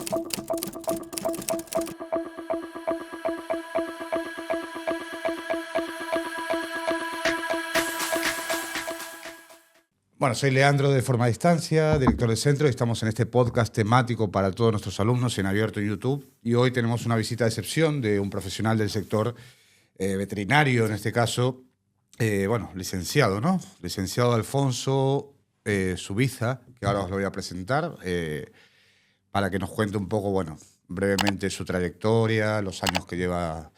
Bueno, soy Leandro de Forma a Distancia, director del centro, y estamos en este podcast temático para todos nuestros alumnos en abierto en YouTube. Y hoy tenemos una visita de excepción de un profesional del sector veterinario, en este caso, licenciado, ¿no? Licenciado Alfonso Subiza, que ahora os lo voy a presentar, para que nos cuente un poco, brevemente su trayectoria, los años que lleva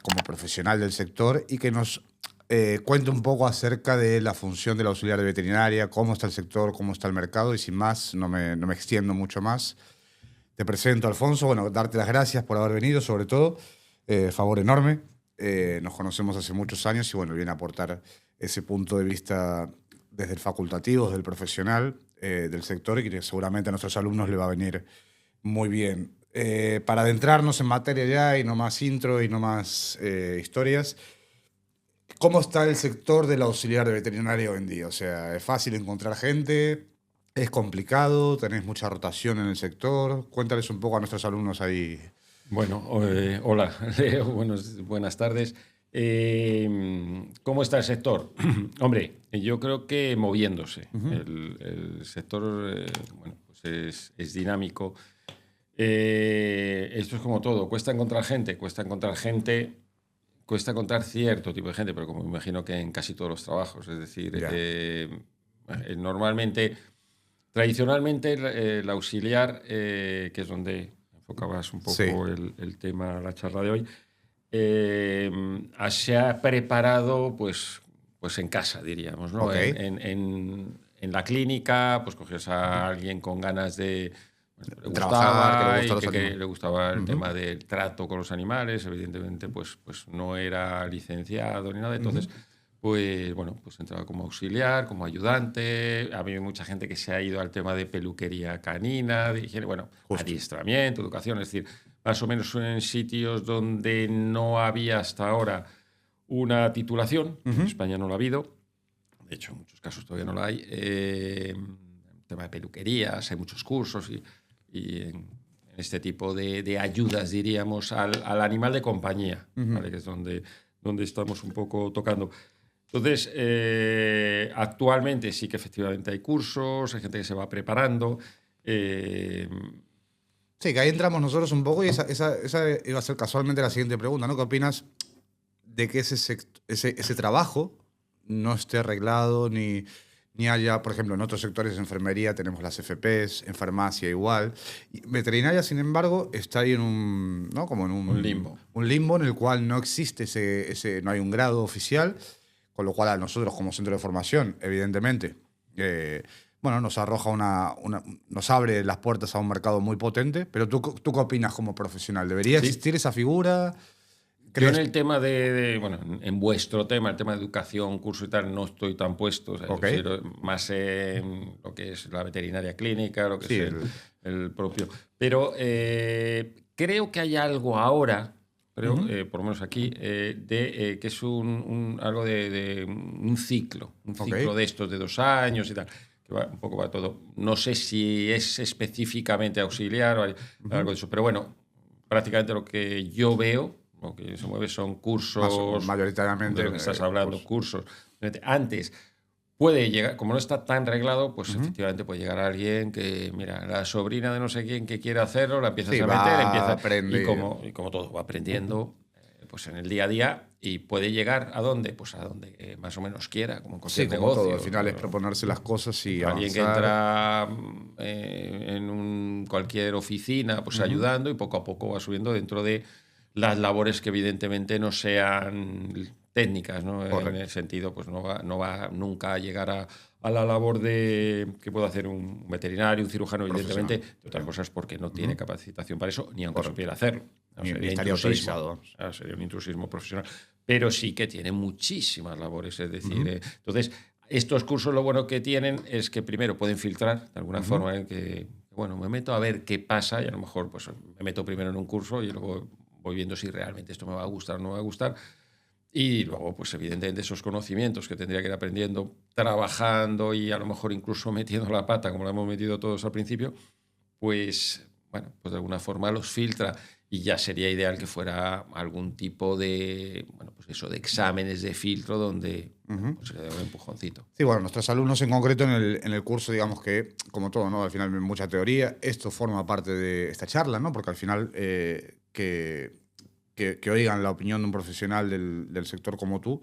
como profesional del sector y que nos cuente un poco acerca de la función del auxiliar de veterinaria, cómo está el sector, cómo está el mercado, y sin más, no me extiendo mucho más. Te presento, Alfonso, darte las gracias por haber venido, sobre todo, favor enorme. Nos conocemos hace muchos años y viene a aportar ese punto de vista desde el facultativo, desde el profesional del sector, y que seguramente a nuestros alumnos le va a venir muy bien. Para adentrarnos en materia ya y no más intro y no más historias, ¿cómo está el sector del auxiliar de veterinaria hoy en día? O sea, ¿es fácil encontrar gente? ¿Es complicado? ¿Tenés mucha rotación en el sector? Cuéntales un poco a nuestros alumnos ahí. Bueno, hola, Leo, buenas tardes. ¿Cómo está el sector? Hombre, yo creo que moviéndose. Uh-huh. El sector es dinámico. Esto es como todo, cuesta encontrar cierto tipo de gente, pero como me imagino que en casi todos los trabajos. Es decir, tradicionalmente el auxiliar, que es donde enfocabas un poco el tema, la charla de hoy, se ha preparado pues en casa, diríamos, ¿no? Okay. En la clínica, pues cogías a alguien con ganas de trabajar, que le gustaba el tema del trato con los animales. Evidentemente, pues no era licenciado ni nada. Entonces, pues entraba como auxiliar, como ayudante. Ha habido mucha gente que se ha ido al tema de peluquería canina, de higiene, adiestramiento, educación. Es decir, más o menos en sitios donde no había hasta ahora una titulación. En España no lo ha habido. De hecho, en muchos casos todavía no la hay. Tema de peluquerías, hay muchos cursos y en este tipo de ayudas, diríamos, al animal de compañía, ¿vale? Que es donde estamos un poco tocando. Entonces, actualmente sí que efectivamente hay cursos, hay gente que se va preparando. Sí, que ahí entramos nosotros un poco, y esa iba a ser casualmente la siguiente pregunta, ¿no? ¿Qué opinas de que ese trabajo no esté arreglado ni haya, por ejemplo, en otros sectores de enfermería tenemos las FPs, en farmacia igual? Y veterinaria, sin embargo, está ahí en un limbo. Un limbo en el cual no existe no hay un grado oficial, con lo cual a nosotros como centro de formación, evidentemente, nos arroja nos abre las puertas a un mercado muy potente. Pero ¿tú qué opinas como profesional? ¿Debería existir esa figura? Yo en el tema en vuestro tema, el tema de educación, curso y tal, no estoy tan puesto. O sea, Okay. Más en lo que es la veterinaria clínica, lo que es el propio. Pero creo que hay algo ahora, por lo menos aquí, que es algo de un ciclo de estos de 2 años y tal, que va un poco para todo. No sé si es específicamente auxiliar o algo de eso, pero prácticamente lo que yo veo, lo que se mueve son cursos, mayoritariamente, de lo que estás hablando, cursos. Antes puede llegar, como no está tan reglado, pues efectivamente puede llegar alguien que, mira, la sobrina de no sé quién que quiere hacerlo, la empiezas a meter, aprende. Y como todo va aprendiendo, pues en el día a día, y puede llegar ¿a dónde? Pues a donde más o menos quiera, como en cualquier negocio. Todo. Al final es proponerse las cosas y alguien avanzar. que entra en cualquier oficina, pues ayudando, y poco a poco va subiendo dentro de las labores que evidentemente no sean técnicas, ¿no? En el sentido, pues no va nunca a llegar a la labor que puede hacer un veterinario, un cirujano, evidentemente, de otras cosas porque no tiene capacitación para eso, ni aunque supiera hacerlo. Ni estaría autorizado. Sería un intrusismo profesional. Pero sí que tiene muchísimas labores, es decir, entonces, estos cursos lo bueno que tienen es que primero pueden filtrar de alguna forma en que, me meto a ver qué pasa, y a lo mejor pues me meto primero en un curso y luego voy viendo si realmente esto me va a gustar o no me va a gustar. Y luego, pues evidentemente, esos conocimientos que tendría que ir aprendiendo, trabajando y a lo mejor incluso metiendo la pata, como la hemos metido todos al principio, pues bueno, pues de alguna forma los filtra y ya sería ideal que fuera algún tipo de, bueno, pues eso, de exámenes de filtro donde pues, se le dé un empujoncito. Sí, bueno, nuestros alumnos en concreto en el curso, digamos que, como todo, ¿no? Al final hay mucha teoría. Esto forma parte de esta charla, ¿no? Porque al final que oigan la opinión de un profesional del sector como tú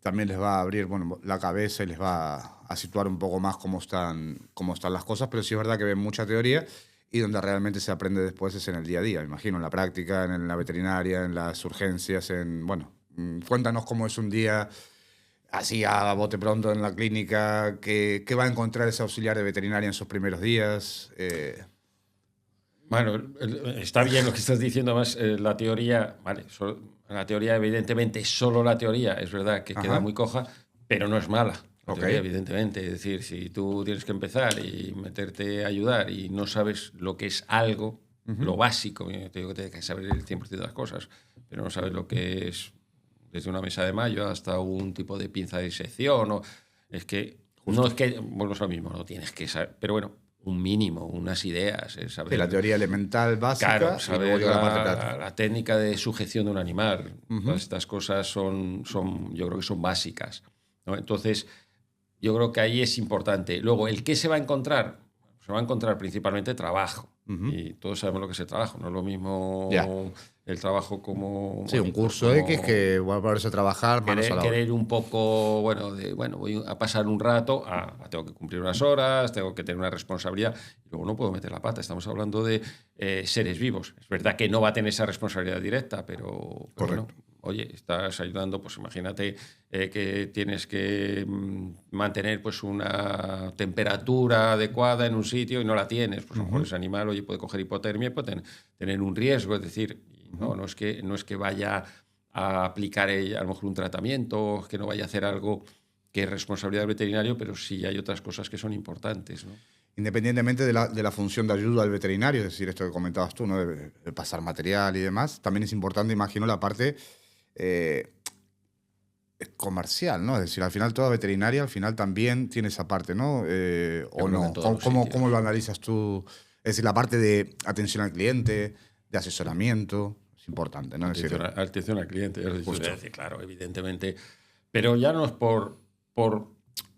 también les va a abrir, bueno, la cabeza y les va a situar un poco más cómo están las cosas, pero sí es verdad que ven mucha teoría y donde realmente se aprende después es en el día a día, me imagino, en la práctica, en la veterinaria, en las urgencias, bueno, cuéntanos cómo es un día así a bote pronto en la clínica, qué va a encontrar ese auxiliar de veterinaria en sus primeros días. Bueno, está bien lo que estás diciendo, más la teoría, vale, la teoría evidentemente solo la teoría, es verdad que queda muy coja, pero no es mala. La teoría, evidentemente, es decir, si tú tienes que empezar y meterte a ayudar y no sabes lo que es algo, lo básico, te digo que tienes que saber el 100% de las cosas, pero no sabes lo que es desde una mesa de mayo hasta un tipo de pinza de disección, o, es que no es que, bueno, es lo mismo, no tienes que saber, pero bueno, un mínimo, unas ideas. Saber, de la teoría elemental básica. Claro, saber la técnica de sujeción de un animal. Todas estas cosas yo creo que son básicas, ¿no? Entonces, yo creo que ahí es importante. Luego, ¿el qué se va a encontrar? Se va a encontrar principalmente trabajo. Y todos sabemos lo que es el trabajo. No es lo mismo el trabajo como... Sí, un curso X que va a poderse trabajar manos a la obra. Querer un poco, voy a pasar un rato, tengo que cumplir unas horas, tengo que tener una responsabilidad, y luego no puedo meter la pata. Estamos hablando de seres vivos. Es verdad que no va a tener esa responsabilidad directa, pero bueno, oye, estás ayudando, pues imagínate que tienes que mantener pues una temperatura adecuada en un sitio y no la tienes. Pues a lo mejor ese animal, oye, puede coger hipotermia y puede tener un riesgo, es decir, no es que vaya a aplicar a lo mejor un tratamiento, que no vaya a hacer algo que es responsabilidad del veterinario, pero sí hay otras cosas que son importantes, ¿no? Independientemente de la función de ayuda al veterinario, es decir, esto que comentabas tú, ¿no? de pasar material y demás, también es importante, imagino, la parte comercial, ¿no? Es decir, al final toda veterinaria al final también tiene esa parte, ¿no? ¿O no? ¿Cómo lo analizas tú? Es decir, la parte de atención al cliente, de asesoramiento, es importante, ¿no? Atención al cliente, decir, claro, evidentemente. Pero ya no es por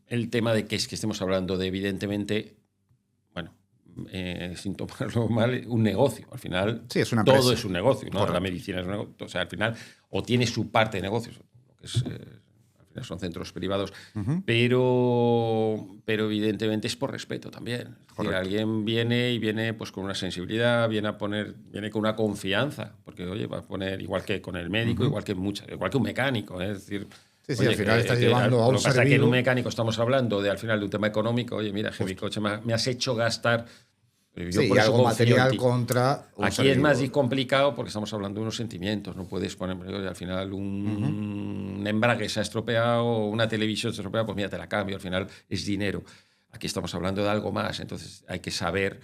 el tema de que estemos hablando de, evidentemente, bueno, sin tomarlo mal, un negocio. Al final, sí, es una empresa. Todo es un negocio, ¿no? La medicina es un negocio. O sea, al final, o tiene su parte de negocios, lo que es, al final son centros privados, pero evidentemente es por respeto también. Es decir, alguien viene pues con una sensibilidad, viene con una confianza, porque oye, va a poner igual que con el médico, igual que un mecánico, es decir. Sí, oye, al final estás llevando a un lo que pasa es que en un mecánico estamos hablando al final de un tema económico. Oye, mira, mi coche me has hecho gastar. Yo por algo material contra. Aquí es más complicado porque estamos hablando de unos sentimientos. No puedes poner, al final, un embrague se ha estropeado, una televisión se ha estropeado, pues mira, te la cambio. Al final es dinero. Aquí estamos hablando de algo más. Entonces hay que saber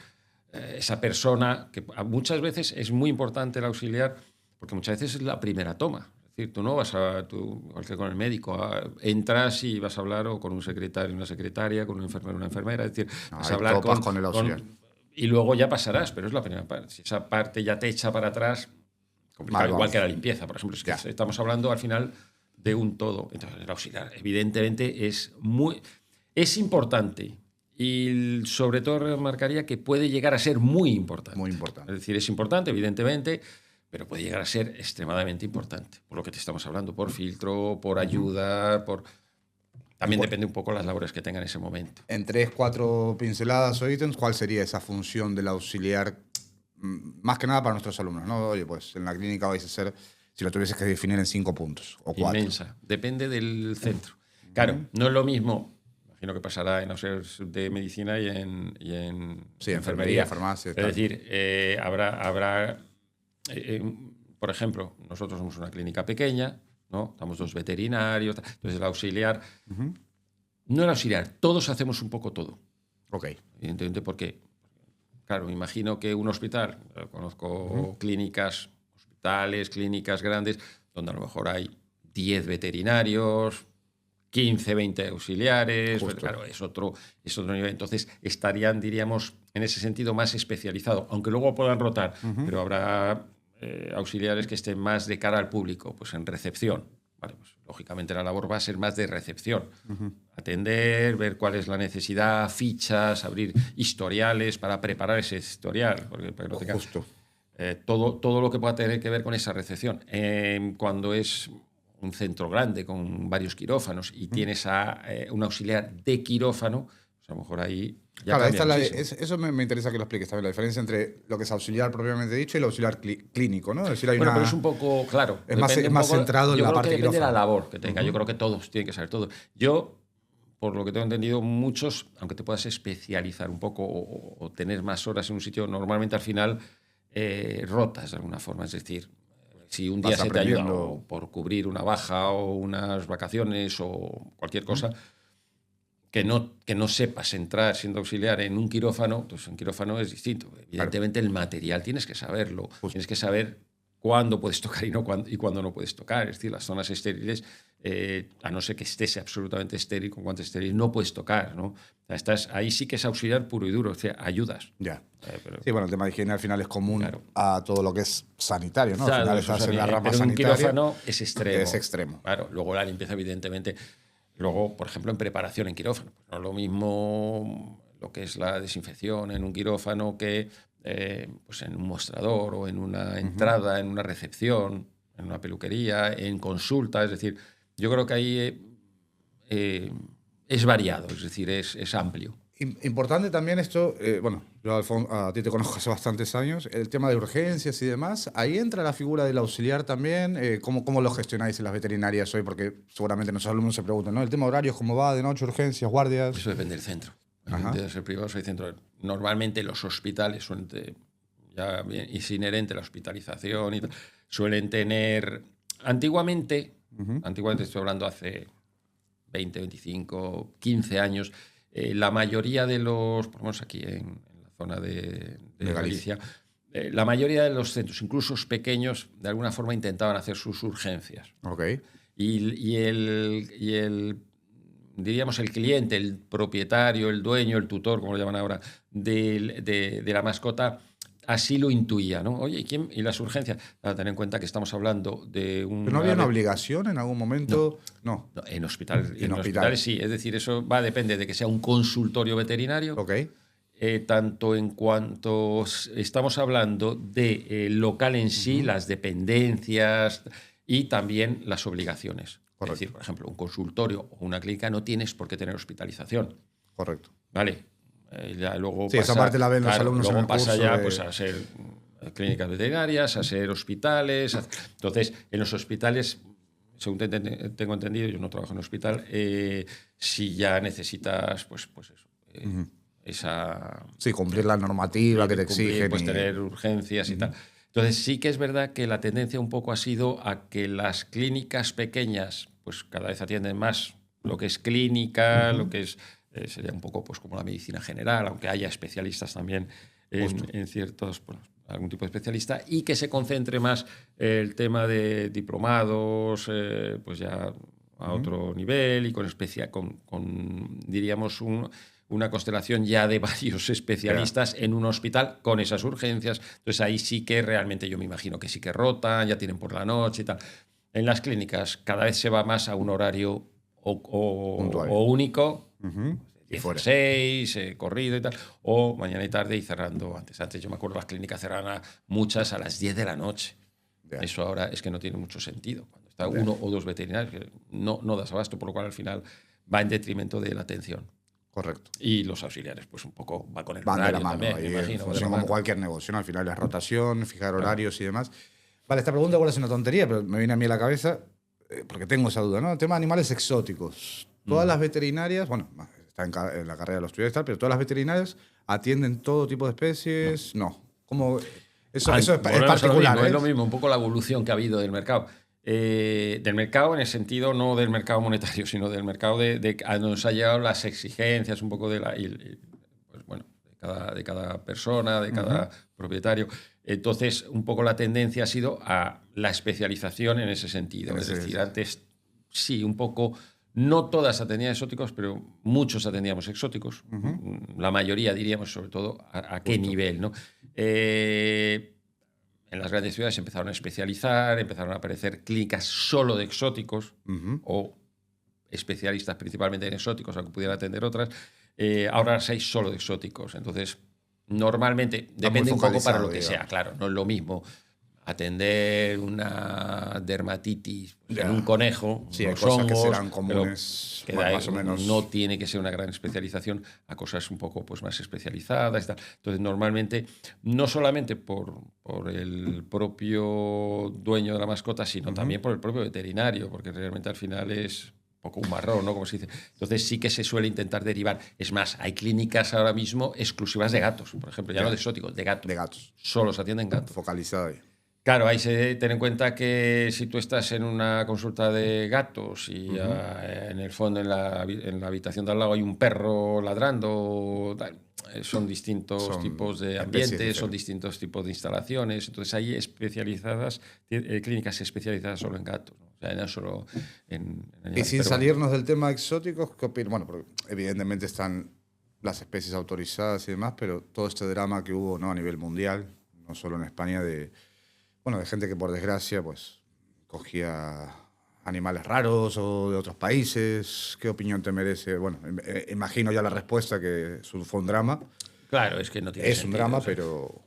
esa persona, que muchas veces es muy importante el auxiliar, porque muchas veces es la primera toma. Es decir, tú no vas igual que con el médico, entras y vas a hablar o con un secretario, una secretaria, con un enfermero, una enfermera. Es decir, vas a hablar con el auxiliar. Y luego ya pasarás, pero es la primera parte. Si esa parte ya te echa para atrás, complicado, igual que la limpieza, por ejemplo. Es que estamos hablando al final de un todo. Entonces, el auxiliar, evidentemente, es importante. Y sobre todo remarcaría que puede llegar a ser muy importante. Muy importante. Es decir, es importante, evidentemente, pero puede llegar a ser extremadamente importante. Por lo que te estamos hablando, por filtro, por ayuda, También depende un poco de las labores que tenga en ese momento. En 3-4 pinceladas o ítems, ¿cuál sería esa función del auxiliar? Más que nada para nuestros alumnos, ¿no? Oye, pues en la clínica vais a hacer, si lo tuvieses que definir en 5 puntos o 4. Inmensa. Depende del centro. Claro, no es lo mismo, imagino que pasará en auxiliares de medicina y en enfermería, farmacia. Es decir, habrá por ejemplo, nosotros somos una clínica pequeña, ¿no? Estamos 2 veterinarios, entonces el auxiliar, no el auxiliar, todos hacemos un poco todo. Ok. Evidentemente, porque, claro, me imagino que un hospital, conozco clínicas, hospitales, clínicas grandes, donde a lo mejor hay 10 veterinarios, 15, 20 auxiliares, pues, claro, es otro nivel. Entonces estarían, diríamos, en ese sentido más especializado, aunque luego puedan rotar, pero habrá auxiliares que estén más de cara al público, pues en recepción. Vale, pues, lógicamente la labor va a ser más de recepción. Atender, ver cuál es la necesidad, fichas, abrir historiales para preparar ese historial. Porque, para que no tenga, Justo. todo lo que pueda tener que ver con esa recepción. Cuando es un centro grande con varios quirófanos y tienes a un auxiliar de quirófano, pues a lo mejor ahí ya Claro, cambia eso me interesa que lo expliques también, la diferencia entre lo que es auxiliar propiamente dicho y el auxiliar clínico, ¿no? Es decir, hay Bueno, una... pero es un poco, claro. Es más centrado en la parte Yo creo que depende de la quirófano. labor que tenga. Yo creo que todos tienen que saber todo. Yo, por lo que tengo entendido, muchos, aunque te puedas especializar un poco o tener más horas en un sitio, normalmente al final rotas de alguna forma. Es decir, si un día Vas se te ayuda aprendiendo. o por cubrir una baja o unas vacaciones o cualquier cosa, que no sepas entrar siendo auxiliar en un quirófano, pues un quirófano es distinto. Evidentemente el material tienes que saberlo, tienes que saber cuándo puedes tocar y cuándo no puedes tocar. Es decir, las zonas estériles, a no ser que estés absolutamente estéril, con guantes estériles, no puedes tocar, ¿no? O sea, ahí sí que es auxiliar puro y duro, o sea, ayudas. Ya. Pero, Sí, bueno, el tema de higiene al final es común claro, a todo lo que es sanitario, ¿no? claro, Al final estás en la rama pero un sanitaria. quirófano es extremo. Es extremo. Claro, luego la limpieza, evidentemente. Luego, por ejemplo, en preparación en quirófano. Pues no es lo mismo lo que es la desinfección en un quirófano que pues en un mostrador o en una entrada, en una recepción, en una peluquería, en consulta. Es decir, yo creo que ahí es variado, es decir, es amplio. Importante también esto, bueno, yo a ti te conozco hace bastantes años, el tema de urgencias y demás, ahí entra la figura del auxiliar también, ¿cómo lo gestionáis en las veterinarias hoy? Porque seguramente nuestros alumnos se preguntan, ¿no? El tema de horarios, ¿cómo va? ¿De noche, urgencias, guardias? Eso depende del centro. Depende de ser privado o ser centro. Normalmente los hospitales suelen ya bien, es inherente la hospitalización y tal, suelen tener, antiguamente estoy hablando hace 20, 25, 15 años, la mayoría de los, por lo menos aquí en la zona de Galicia, la mayoría de los centros, incluso los pequeños, de alguna forma intentaban hacer sus urgencias. Okay. Y el diríamos el cliente, el propietario, el dueño, el tutor, como lo llaman ahora, de la mascota, así lo intuía, ¿no? Oye, ¿y las urgencias? Para tener en cuenta que estamos hablando de un... ¿Pero no había una obligación en algún momento? No. En hospitales sí, es decir, eso depende de que sea un consultorio veterinario. Okay. Tanto en cuanto estamos hablando de local en sí, las dependencias y también las obligaciones. Correcto. Es decir, por ejemplo, un consultorio o una clínica no tienes por qué tener hospitalización. Correcto. Vale. Ya luego sí, pasa, esa parte la ven los alumnos luego en el pasa curso ya de... pues, a ser clínicas veterinarias, a ser hospitales. Entonces, en los hospitales, según tengo entendido, yo no trabajo en hospital, si ya necesitas, pues eso, esa... Sí, cumplir la normativa que te exigen. Pues tener urgencias y tal. Entonces, sí que es verdad que la tendencia un poco ha sido a que las clínicas pequeñas, pues cada vez atienden más lo que es clínica, lo que es... sería un poco pues, como la medicina general, aunque haya especialistas también en ciertos, pues, algún tipo de especialista, y que se concentre más el tema de diplomados, pues ya a otro nivel y con diríamos, una constelación ya de varios especialistas en un hospital con esas urgencias. Entonces ahí sí que realmente yo me imagino que sí que rotan, ya tienen por la noche y tal. En las clínicas cada vez se va más a un horario o único, 16, corrido y tal, o mañana y tarde y cerrando antes. Antes yo me acuerdo las clínicas cerraban muchas a las 10 de la noche. Yeah. Eso ahora es que no tiene mucho sentido. Cuando está uno o dos veterinarios, que no das abasto, por lo cual al final va en detrimento de la atención. Correcto. Y los auxiliares, pues un poco va con el van horario de la mano, también, me imagino. Son como cualquier negocio, ¿no? Al final es rotación, fijar horarios y demás. Vale, esta pregunta igual es una tontería, pero me viene a mí a la cabeza, porque tengo esa duda, ¿no? El tema de animales exóticos. Todas las veterinarias, bueno, está en la carrera de los estudiantes y tal, pero todas las veterinarias atienden todo tipo de especies. No. ¿Cómo? Eso es particular. No es lo mismo, un poco la evolución que ha habido del mercado. Del mercado en el sentido no del mercado monetario, sino del mercado a donde nos ha llegado las exigencias un poco de pues bueno, de cada persona, de cada propietario. Entonces, un poco la tendencia ha sido a la especialización en ese sentido. Es decir, antes sí, un poco No todas atendían exóticos, pero muchos atendíamos exóticos. La mayoría, diríamos, sobre todo, a qué nivel, ¿no? En las grandes ciudades empezaron a especializar, empezaron a aparecer clínicas solo de exóticos o especialistas principalmente en exóticos, aunque pudieran atender otras. Ahora hay solo de exóticos. Entonces, normalmente, depende un poco para lo que sea, claro, no es lo mismo atender una dermatitis en un conejo, sí, unos hay cosas hongos, que serán comunes, más o menos. No tiene que ser una gran especialización a cosas un poco pues, más especializadas y tal. Entonces, normalmente, no solamente por el propio dueño de la mascota, sino también por el propio veterinario, porque realmente al final es un poco un marrón, ¿no? Como se dice. Entonces sí que se suele intentar derivar. Es más, hay clínicas ahora mismo exclusivas de gatos, por ejemplo, ya no de exóticos, de gatos. De gatos. Solo se atienden gatos. Focalizado ahí. Claro, hay que tener en cuenta que si tú estás en una consulta de gatos y en el fondo, en la habitación de al lado hay un perro ladrando, son distintos tipos de ambientes, son distintos tipos de instalaciones. Entonces hay clínicas especializadas solo en gatos, ¿no? O sea, no solo en animales. Y sin salirnos del tema exóticos, ¿qué opinas? Bueno, porque evidentemente están las especies autorizadas y demás, pero todo este drama que hubo, ¿no? A nivel mundial, no solo en España, de gente que por desgracia pues cogía animales raros o de otros países. ¿Qué opinión te merece? Bueno, imagino ya la respuesta, que fue un drama. Claro, es que no tiene sentido, un drama, pero...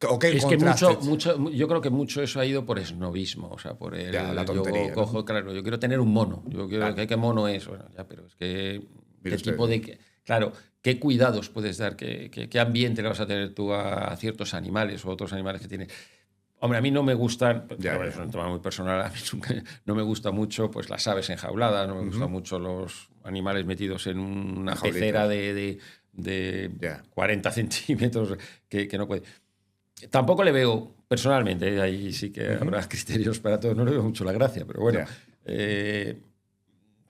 ¿O qué es que yo creo que mucho eso ha ido por esnovismo, o sea, por la tontería. Yo cojo, ¿no? Claro, yo quiero tener un mono. Yo quiero, ¿qué mono es? Bueno, ya, pero es que... ¿Qué tipo de...? Claro, ¿qué cuidados puedes dar? ¿Qué ambiente le vas a tener tú a ciertos animales o otros animales que tienes? Hombre, a mí no me gustan, es un tema muy personal, a mí no me gusta mucho pues, las aves enjauladas, no me gustan mucho los animales metidos en una pecera de 40 centímetros que no puede. Tampoco le veo, personalmente, ahí sí que habrá criterios para todo, no le veo mucho la gracia, pero bueno.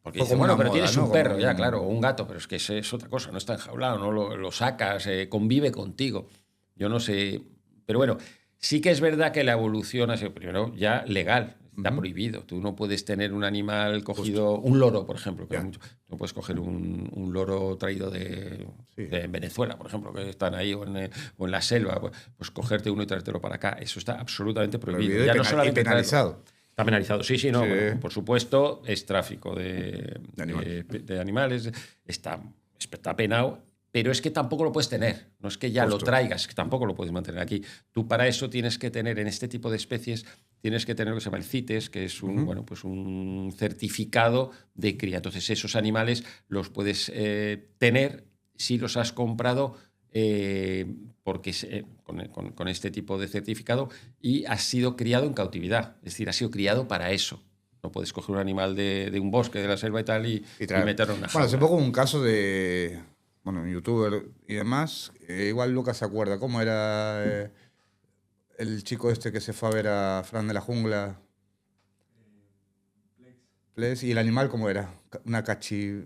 Porque dice, bueno, pero tienes un perro, ya, claro, o un gato, pero es que es otra cosa, no está enjaulado, no lo sacas, convive contigo. Yo no sé, pero bueno, sí que es verdad que la evolución ha sido primero ya legal, está prohibido. Tú no puedes tener un animal cogido, un loro, por ejemplo, que no puedes coger un loro traído de Venezuela, por ejemplo, que están ahí o en la selva, pues cogerte uno y traértelo para acá. Eso está absolutamente prohibido. Ya no solamente penalizado. Está penalizado, sí, no. Bueno, por supuesto, es tráfico de animales, está penado, pero es que tampoco lo puedes tener. No es que ya lo traigas, es que tampoco lo puedes mantener aquí. Tú para eso tienes que tener, en este tipo de especies, tienes que tener lo que se llama el CITES, que es un certificado de cría. Entonces, esos animales los puedes tener si los has comprado porque con este tipo de certificado y has sido criado en cautividad, es decir, has sido criado para eso. No puedes coger un animal de un bosque, de la selva y tal y meterlo en una jaula. Bueno, hace poco un caso de un youtuber y demás, igual Lucas se acuerda, ¿cómo era el chico este que se fue a ver a Fran de la Jungla? Plex. ¿Y el animal cómo era? Una cachi...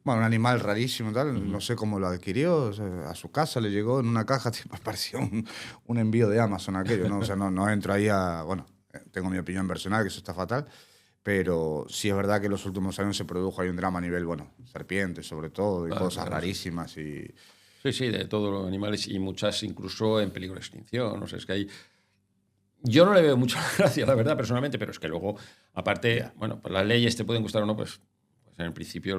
Bueno, un animal rarísimo, tal. No sé cómo lo adquirió. O sea, a su casa le llegó en una caja, parecía un envío de Amazon aquello, ¿no? O sea, no entro ahí a... Bueno, tengo mi opinión personal, que eso está fatal. Pero sí es verdad que en los últimos años se produjo ahí un drama a nivel, serpientes sobre todo, y cosas rarísimas. Sí, de todos los animales y muchas incluso en peligro de extinción. O sea, es que hay... Yo no le veo mucha gracia, la verdad, personalmente, pero es que luego, aparte, pues las leyes te pueden gustar o no, pues en el principio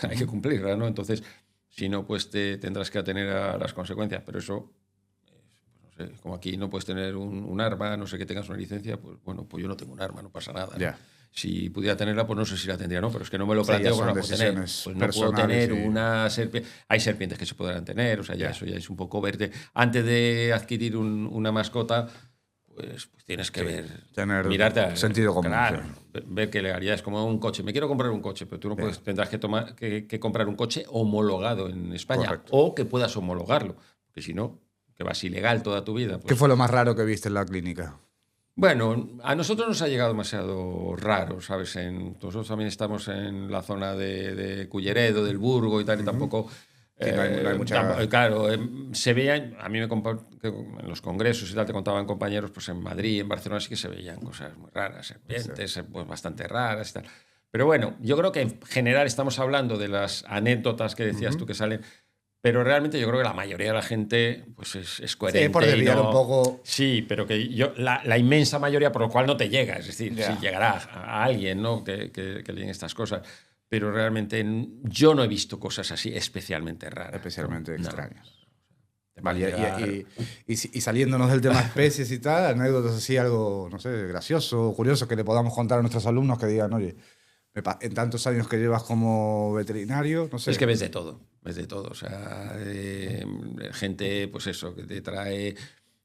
hay que cumplirla, ¿no? Entonces, si no, pues te tendrás que atener a las consecuencias. Pero eso, no sé, como aquí no puedes tener un arma, no sé que tengas una licencia, pues bueno, pues yo no tengo un arma, no pasa nada, ¿no? Si pudiera tenerla, pues no sé si la tendría, ¿no? Pero es que no me lo planteo con la puedo tener. Pues no puedo tener una serpiente. Hay serpientes que se podrán tener, o sea, eso ya es un poco verte. Antes de adquirir una mascota, pues tienes que mirarte sentido común. Claro, ver qué legalidad es como un coche. Me quiero comprar un coche, pero tú no puedes, tendrás que comprar un coche homologado en España. Correcto. O que puedas homologarlo, porque si no, que vas ilegal toda tu vida. Pues. ¿Qué fue lo más raro que viste en la clínica? Bueno, a nosotros nos ha llegado demasiado raro, ¿sabes? Nosotros también estamos en la zona de Culleredo, del Burgo y tal, y tampoco... Sí, no hay mucha... Claro, se veían, a mí en los congresos y tal te contaban compañeros, pues en Madrid, en Barcelona sí que se veían cosas muy raras, serpientes, pues bastante raras y tal. Pero bueno, yo creo que en general estamos hablando de las anécdotas que decías tú que salen, pero realmente yo creo que la mayoría de la gente pues es coherente. Sí, por desviar un poco. Sí, pero que la inmensa mayoría, por lo cual no te llega. Es decir, sí llegará a alguien, ¿no? que leen estas cosas. Pero realmente yo no he visto cosas así especialmente raras. Especialmente ¿no? extrañas. No. Vale, y saliéndonos del tema especies y tal, anécdotas así, algo, no sé, gracioso, curioso, que le podamos contar a nuestros alumnos que digan, oye, en tantos años que llevas como veterinario, no sé. Es que ves de todo. O sea, gente, pues eso, que te trae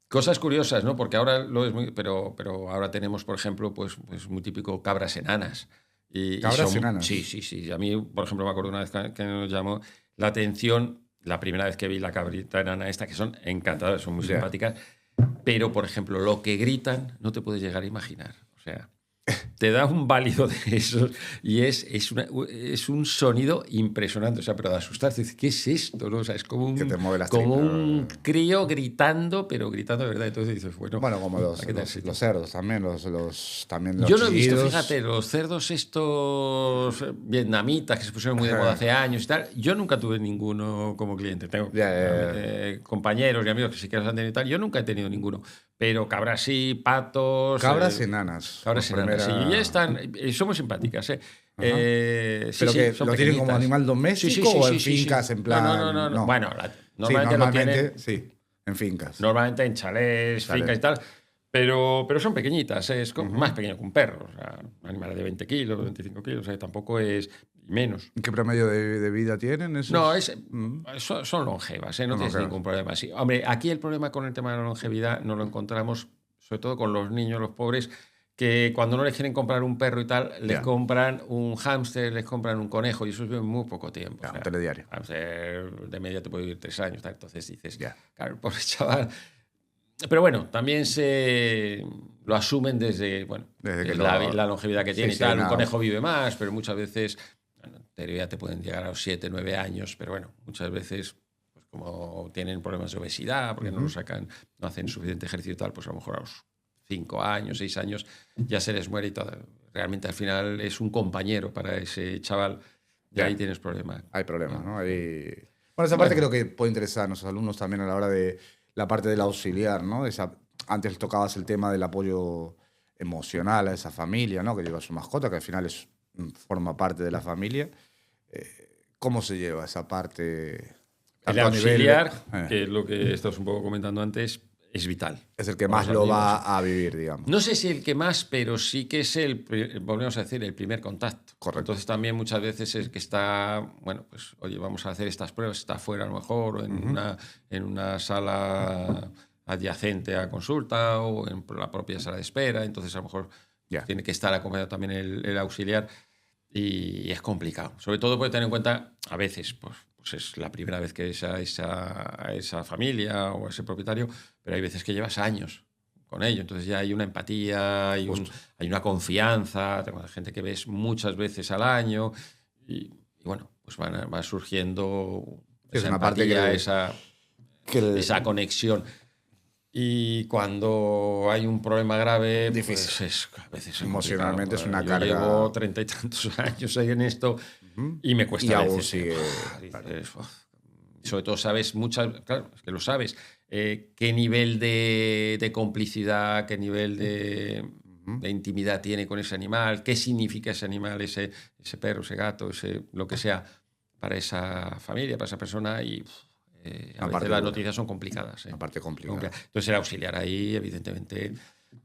cosas curiosas, ¿no? Porque ahora lo es muy... Pero ahora tenemos, por ejemplo, pues muy típico cabras enanas. ¿Cabras enanas? Sí. A mí, por ejemplo, me acuerdo una vez que nos llamó la atención la primera vez que vi la cabrita enana esta, que son encantadoras, son muy simpáticas, pero, por ejemplo, lo que gritan no te puedes llegar a imaginar. O sea, te da un válido de esos y es un sonido impresionante, o sea, pero de asustarte. Dices, ¿qué es esto? ¿No? O sea, es como un crío gritando, pero gritando de verdad. Entonces dices, bueno, como los cerdos también, también los yo no he chillidos. visto, fíjate, los cerdos estos vietnamitas que se pusieron muy de moda hace años y tal, yo nunca tuve ninguno como cliente. Tengo compañeros y amigos que sí que los han tenido y tal, yo nunca he tenido ninguno. Pero cabras sí, patos... Cabras enanas. Cabras enanas, sí. Y ya están... son muy simpáticas, ¿Pero que lo tienen como animal doméstico o en fincas en plan...? No. Bueno, normalmente lo tienen... Sí, en fincas. Normalmente en chalés, fincas y tal. Pero son pequeñitas, es más pequeño que un perro. O sea, animales de 20 kilos, 25 kilos, o sea, tampoco es menos. ¿Qué promedio de vida tienen esos? No, son longevas, no tienes ningún problema así. Hombre, aquí el problema con el tema de la longevidad no lo encontramos, sobre todo con los niños, los pobres, que cuando no les quieren comprar un perro y tal, les compran un hámster, les compran un conejo y eso viven muy poco tiempo. Un telediario. De media te puede vivir 3 años, tal. Entonces dices, claro, el pobre chaval... Pero bueno, también lo asumen desde la longevidad que tiene y tal. Un conejo vive más, pero muchas veces, en teoría te pueden llegar a los 7, 9 años, pero bueno, muchas veces, pues como tienen problemas de obesidad, porque no lo sacan, no hacen suficiente ejercicio y tal, pues a lo mejor a los 5 años, 6 años ya se les muere y todo. Realmente al final es un compañero para ese chaval y ahí tienes problema. Hay problemas, ¿no? Bueno, esa parte creo que puede interesar a nuestros alumnos también a la hora de la parte del auxiliar, ¿no? Antes tocabas el tema del apoyo emocional a esa familia, ¿no? Que lleva su mascota, que al final forma parte de la familia. ¿Cómo se lleva esa parte? El auxiliar, que es lo que estabas un poco comentando antes, es vital. Es el que más lo va a vivir, digamos. No sé si el que más, pero sí que es volvemos a decir, el primer contacto. Correcto. Entonces también muchas veces es que está, bueno, pues oye, vamos a hacer estas pruebas, está fuera a lo mejor, o en una sala adyacente a consulta o en la propia sala de espera, entonces a lo mejor tiene que estar acompañado también el auxiliar y es complicado. Sobre todo puede tener en cuenta, a veces, pues es la primera vez que ves a esa familia o a ese propietario, pero hay veces que llevas años con ello, entonces ya hay una empatía, hay una confianza, tengo gente que ves muchas veces al año y bueno, pues va surgiendo esa empatía, esa conexión. Y cuando hay un problema grave, difícil. Pues a veces emocionalmente es una carga. Yo llevo 30 y tantos años ahí en esto y me cuesta. Y a aún veces, sigue. Sobre todo sabes claro, es que lo sabes, qué nivel de complicidad, qué nivel de intimidad tiene con ese animal, qué significa ese animal, ese perro, ese gato, lo que sea para esa familia, para esa persona y... a veces las noticias son complicadas. Una parte complicada. Entonces el auxiliar ahí, evidentemente,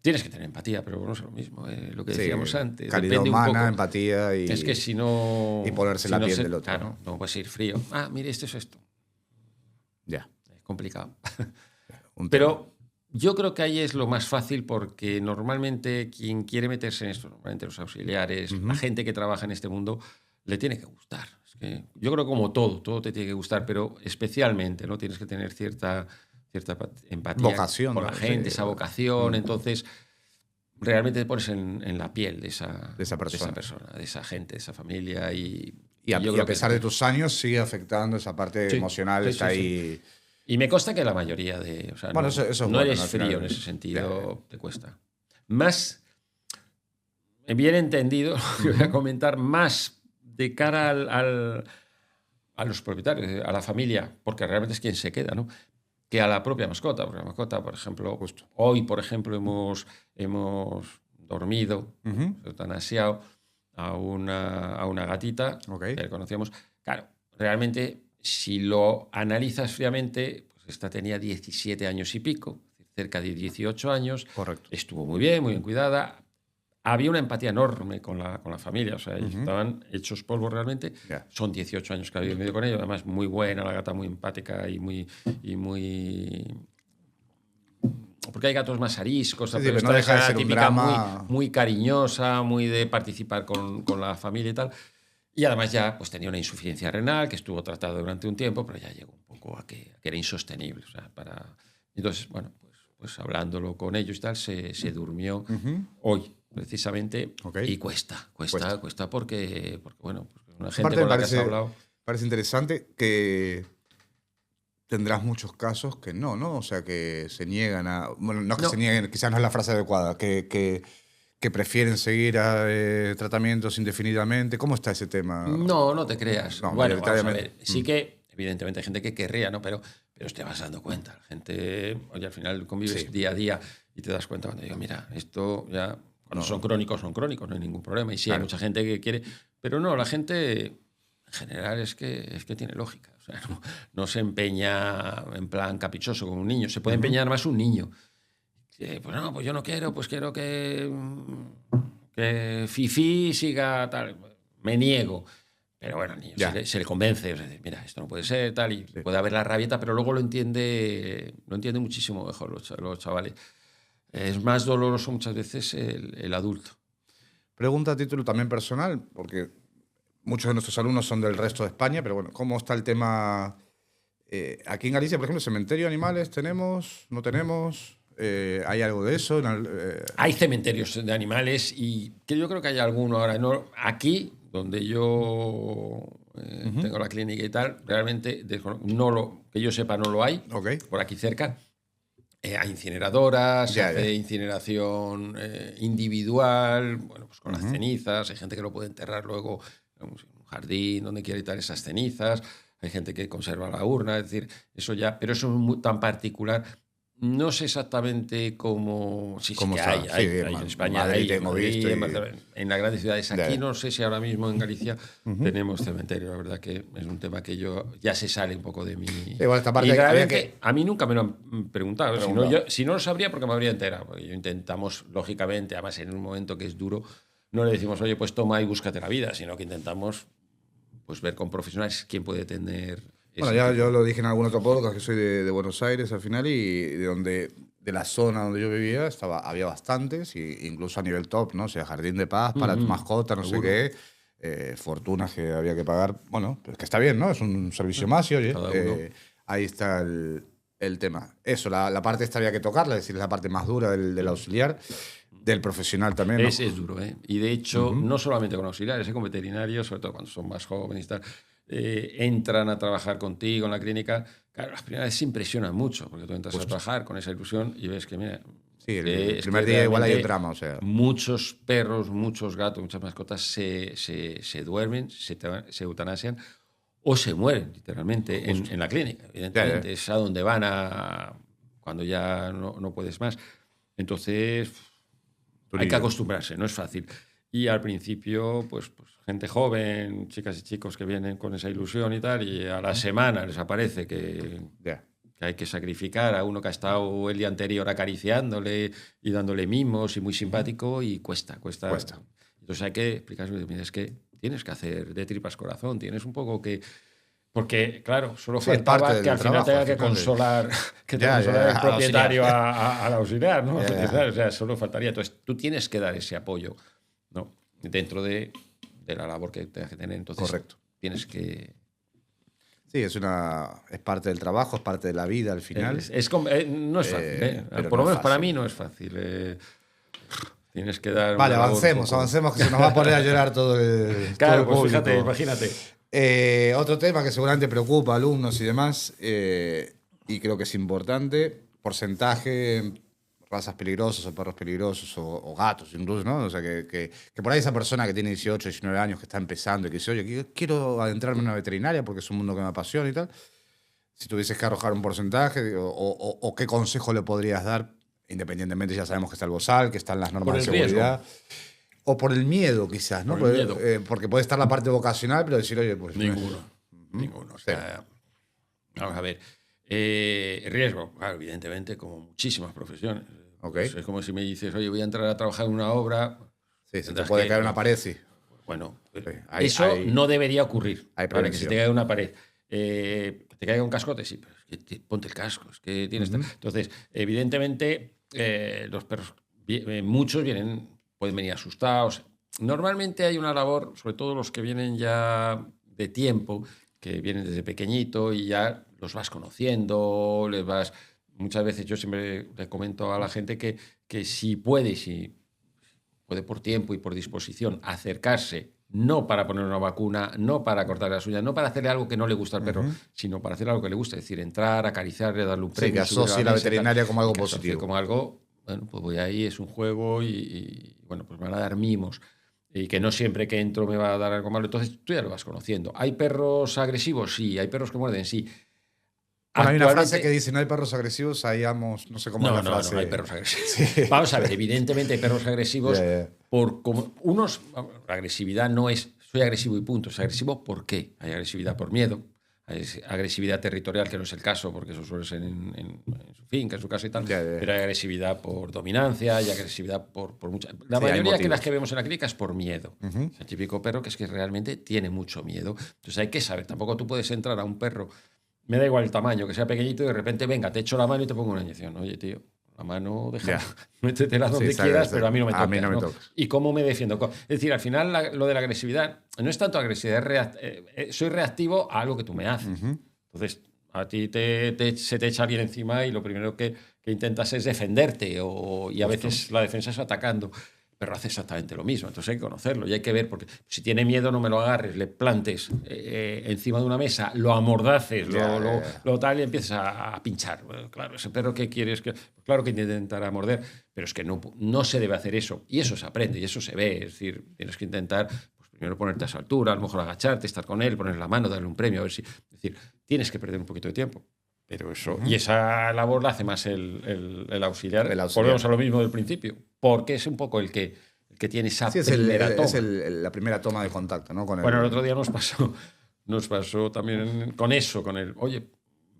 tienes que tener empatía, pero no es lo mismo. Lo que decíamos antes. Calidad humana, empatía y... Es que si no... Y ponerse la piel del otro. Claro, no puedes ir frío. Mire, esto es esto. Ya. Es complicado. Pero yo creo que ahí es lo más fácil porque normalmente quien quiere meterse en esto, normalmente los auxiliares, la gente que trabaja en este mundo, le tiene que gustar. Yo creo que como todo te tiene que gustar, pero especialmente, ¿no? Tienes que tener cierta empatía vocación, con la gente, esa vocación. Entonces, realmente te pones en la piel de esa persona, de esa gente, de esa familia. Y a pesar de tus años, sigue afectando esa parte emocional. Está ahí. Y me consta que la mayoría de... O sea, eso no bueno, eres frío en ese sentido, te cuesta. Más bien entendido, lo que voy a comentar, más de cara a los propietarios, a la familia, porque realmente es quien se queda, ¿no? Que a la propia mascota. Porque la mascota, por ejemplo, Justo. hoy, por ejemplo, hemos dormido, eutanasiado a una gatita que conocíamos. Claro, realmente, si lo analizas fríamente, pues esta tenía 17 años y pico, cerca de 18 años. Correcto. Estuvo muy bien cuidada. Había una empatía enorme con la familia, o sea, ellos estaban hechos polvo realmente. Yeah. Son 18 años que había vivido con ellos, además muy buena, la gata muy empática y muy porque hay gatos más ariscos, Sí, pero no deja de ser típica, un drama. muy cariñosa, muy de participar con la familia y tal. Y además ya pues, tenía una insuficiencia renal que estuvo tratada durante un tiempo, pero ya llegó un poco a que era insostenible. O sea, Entonces, bueno, pues hablándolo con ellos y tal, se durmió hoy, precisamente. Y cuesta porque bueno, pues una gente con la que has hablado. Parece interesante que tendrás muchos casos que no, ¿no? O sea, que se niegan a... Bueno, no es que se nieguen, quizás no es la frase adecuada, que prefieren seguir tratamientos indefinidamente. ¿Cómo está ese tema? No te creas. No, bueno, vamos a ver. Sí que, evidentemente, hay gente que querría, ¿no? Pero te vas dando cuenta. La gente, oye, al final convives día a día y te das cuenta cuando digo, mira, esto ya... Cuando son crónicos, no hay ningún problema. Y sí, hay mucha gente que quiere... Pero no, la gente, en general, es que tiene lógica. O sea, no se empeña en plan caprichoso como un niño. Se puede empeñar más un niño. Pues no, pues yo no quiero, pues quiero que Fifi siga tal. Me niego. Pero bueno, al niño se le convence. O sea, mira, esto no puede ser, tal. Y puede haber la rabieta, pero luego lo entiende muchísimo mejor los chavales. Es más doloroso muchas veces el adulto. Pregunta a título también personal, porque muchos de nuestros alumnos son del resto de España, pero bueno, ¿cómo está el tema aquí en Galicia? Por ejemplo, cementerio de animales, ¿tenemos? ¿No tenemos? ¿Hay algo de eso? Hay cementerios de animales y que yo creo que hay alguno ahora. No, aquí, donde yo tengo la clínica y tal, realmente, que yo sepa, no lo hay. Por aquí cerca. Hay incineradoras, se hace incineración individual, bueno, pues con las cenizas. Hay gente que lo puede enterrar luego en un jardín, donde quiera y tal, esas cenizas. Hay gente que conserva la urna, es decir, eso ya, pero eso es muy, tan particular. No sé exactamente cómo... Sí, ¿Cómo hay en España, Madrid, hemos visto en las grandes ciudades. Aquí no sé si ahora mismo en Galicia tenemos cementerio. La verdad que es un tema que ya se sale un poco de mi... Igual esta parte y realmente a mí nunca me lo han preguntado. Si no lo sabría porque me habría enterado. Porque yo intentamos, lógicamente, además en un momento que es duro, no le decimos, oye, pues toma y búscate la vida, sino que intentamos pues ver con profesionales quién puede tener... Bueno, yo lo dije en algún otro podcast, que soy de Buenos Aires al final, y de la zona donde yo vivía había bastantes, incluso a nivel top, ¿no? O sea, jardín de paz para tu mascota, no sé qué, fortunas que había que pagar. Bueno, pues que está bien, ¿no? Es un servicio más y oye, ahí está el tema. Eso, la parte esta había que tocarla, es decir, es la parte más dura del auxiliar, del profesional también, ¿no? Es duro, ¿eh? Y de hecho, no solamente con auxiliares, con veterinarios, sobre todo cuando son más jóvenes y tal, entran a trabajar contigo en la clínica. Claro, las primeras veces se impresionan mucho, porque tú entras a trabajar con esa ilusión y ves que, mira... Sí, el primer día igual hay un drama, o sea... Muchos perros, muchos gatos, muchas mascotas se duermen, se eutanasian o se mueren, literalmente, en la clínica. Evidentemente, es a donde van cuando ya no puedes más. Entonces, hay que acostumbrarse, no es fácil. Y al principio, pues gente joven, chicas y chicos que vienen con esa ilusión y tal, y a la semana les aparece que hay que sacrificar a uno que ha estado el día anterior acariciándole y dándole mimos y muy simpático, y cuesta. Entonces hay que explicarles, mira, es que tienes que hacer de tripas corazón, tienes un poco que... Porque, claro, solo faltaba que al final tenga que consolar, el propietario al auxiliar, ¿no? O sea, solo faltaría. Entonces, tú tienes que dar ese apoyo, ¿no? Dentro de la labor que tengas que tener. Entonces, tienes que... Sí, es parte del trabajo, es parte de la vida al final. No es fácil, por lo menos para mí no es fácil. Tienes que dar... Vale, avancemos, que se nos va a poner a llorar todo el... Claro, todo el pues fíjate, imagínate. Otro tema que seguramente preocupa a alumnos y demás, y creo que es importante, porcentaje, razas peligrosas o perros peligrosos o gatos incluso, ¿no? O sea, que por ahí esa persona que tiene 18, 19 años, que está empezando y que dice, oye, quiero adentrarme en una veterinaria porque es un mundo que me apasiona y tal. Si tuvieses que arrojar un porcentaje o qué consejo le podrías dar, independientemente, ya sabemos que está el bozal, que están las normas de seguridad. O por el miedo, quizás, ¿no? Por el miedo. Porque puede estar la parte vocacional, pero decir, oye, pues... Ninguno. Ninguno. O sea, vamos a ver. Riesgo, claro, evidentemente, como muchísimas profesiones. Okay. Pues es como si me dices, oye, voy a entrar a trabajar en una obra. Sí, se te puede caer una pared, sí. Bueno, sí. Eso no debería ocurrir. Para que se te caiga una pared. Que te caiga un cascote, sí, pero es que ponte el casco. Es que tienes. Entonces, evidentemente, los perros, muchos pueden venir asustados. Normalmente hay una labor, sobre todo los que vienen ya de tiempo, que vienen desde pequeñito y ya los vas conociendo, les vas... Muchas veces yo siempre le comento a la gente que si puede por tiempo y por disposición acercarse, no para poner una vacuna, no para cortarle las uñas, no para hacerle algo que no le gusta al perro, sino para hacerle algo que le gusta, es decir, entrar, acariciarle, darle un premio. Sí, que asocie la veterinaria como algo positivo. Como algo, bueno, pues voy ahí, es un juego y bueno, pues me van a dar mimos. Y que no siempre que entro me va a dar algo malo. Entonces tú ya lo vas conociendo. ¿Hay perros agresivos? Sí. ¿Hay perros que muerden? Sí. Bueno, hay una frase que dice, no hay perros agresivos, ahí vamos, no sé cómo es la frase. No hay perros agresivos. Sí. Vamos a ver, evidentemente hay perros agresivos. La agresividad no es, soy agresivo y punto. Es agresivo ¿por qué? Hay agresividad por miedo. Hay agresividad territorial, que no es el caso, porque eso suele ser en su finca, en su casa y tal. Pero hay agresividad por dominancia, hay agresividad por mucha... La mayoría de las que vemos en la clínica es por miedo. Es el típico perro que es que realmente tiene mucho miedo. Entonces hay que saber, tampoco tú puedes entrar a un perro, me da igual el tamaño, que sea pequeñito y de repente, venga, te echo la mano y te pongo una inyección. Oye, tío, la mano, métetela donde quieras, pero a mí no me toques. A mí no me toques. ¿Y cómo me defiendo? Es decir, al final lo de la agresividad no es tanto agresividad, soy reactivo a algo que tú me haces. Entonces, a ti se te echa alguien encima y lo primero que intentas es defenderte y a veces la defensa es atacando. Pero hace exactamente lo mismo. Entonces hay que conocerlo y hay que ver, porque si tiene miedo no me lo agarres, le plantes encima de una mesa, lo amordaces, lo tal y empiezas a pinchar. Bueno, claro, ese perro que quieres, claro que intentará morder, pero es que no se debe hacer eso. Y eso se aprende y eso se ve. Es decir, tienes que intentar pues, primero ponerte a su altura, a lo mejor agacharte, estar con él, ponerle la mano, darle un premio, a ver si... Es decir, tienes que perder un poquito de tiempo. Pero eso, y esa labor la hace más el auxiliar. Volvemos a lo mismo del principio, porque es un poco el que tiene esa primera toma. Es la primera toma de contacto, ¿no? Bueno, el otro día nos pasó también con eso, con el... Oye,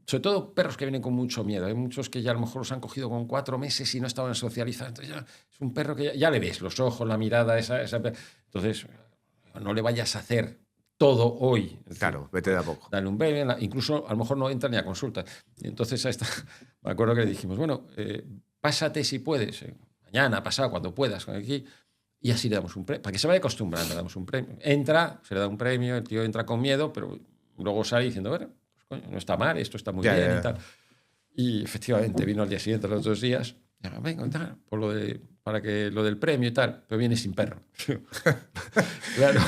sobre todo perros que vienen con mucho miedo. Hay muchos que ya a lo mejor los han cogido con 4 meses y no estaban socializados. Entonces ya es un perro que ya le ves los ojos, la mirada, Entonces, no le vayas a hacer todo hoy. Claro, vete de a poco. Dale un bebé, incluso a lo mejor no entra ni a consulta. Y entonces me acuerdo que le dijimos, bueno, pásate si puedes, mañana, pasado, cuando puedas, aquí, y así le damos un premio. Para que se vaya acostumbrando, le damos un premio. Entra, se le da un premio, el tío entra con miedo, pero luego sale diciendo, bueno, pues, coño, no está mal, esto está muy bien y tal. Y efectivamente vino al día siguiente, los 2 días, y ahora, venga, para que lo del premio y tal, pero viene sin perro. Claro.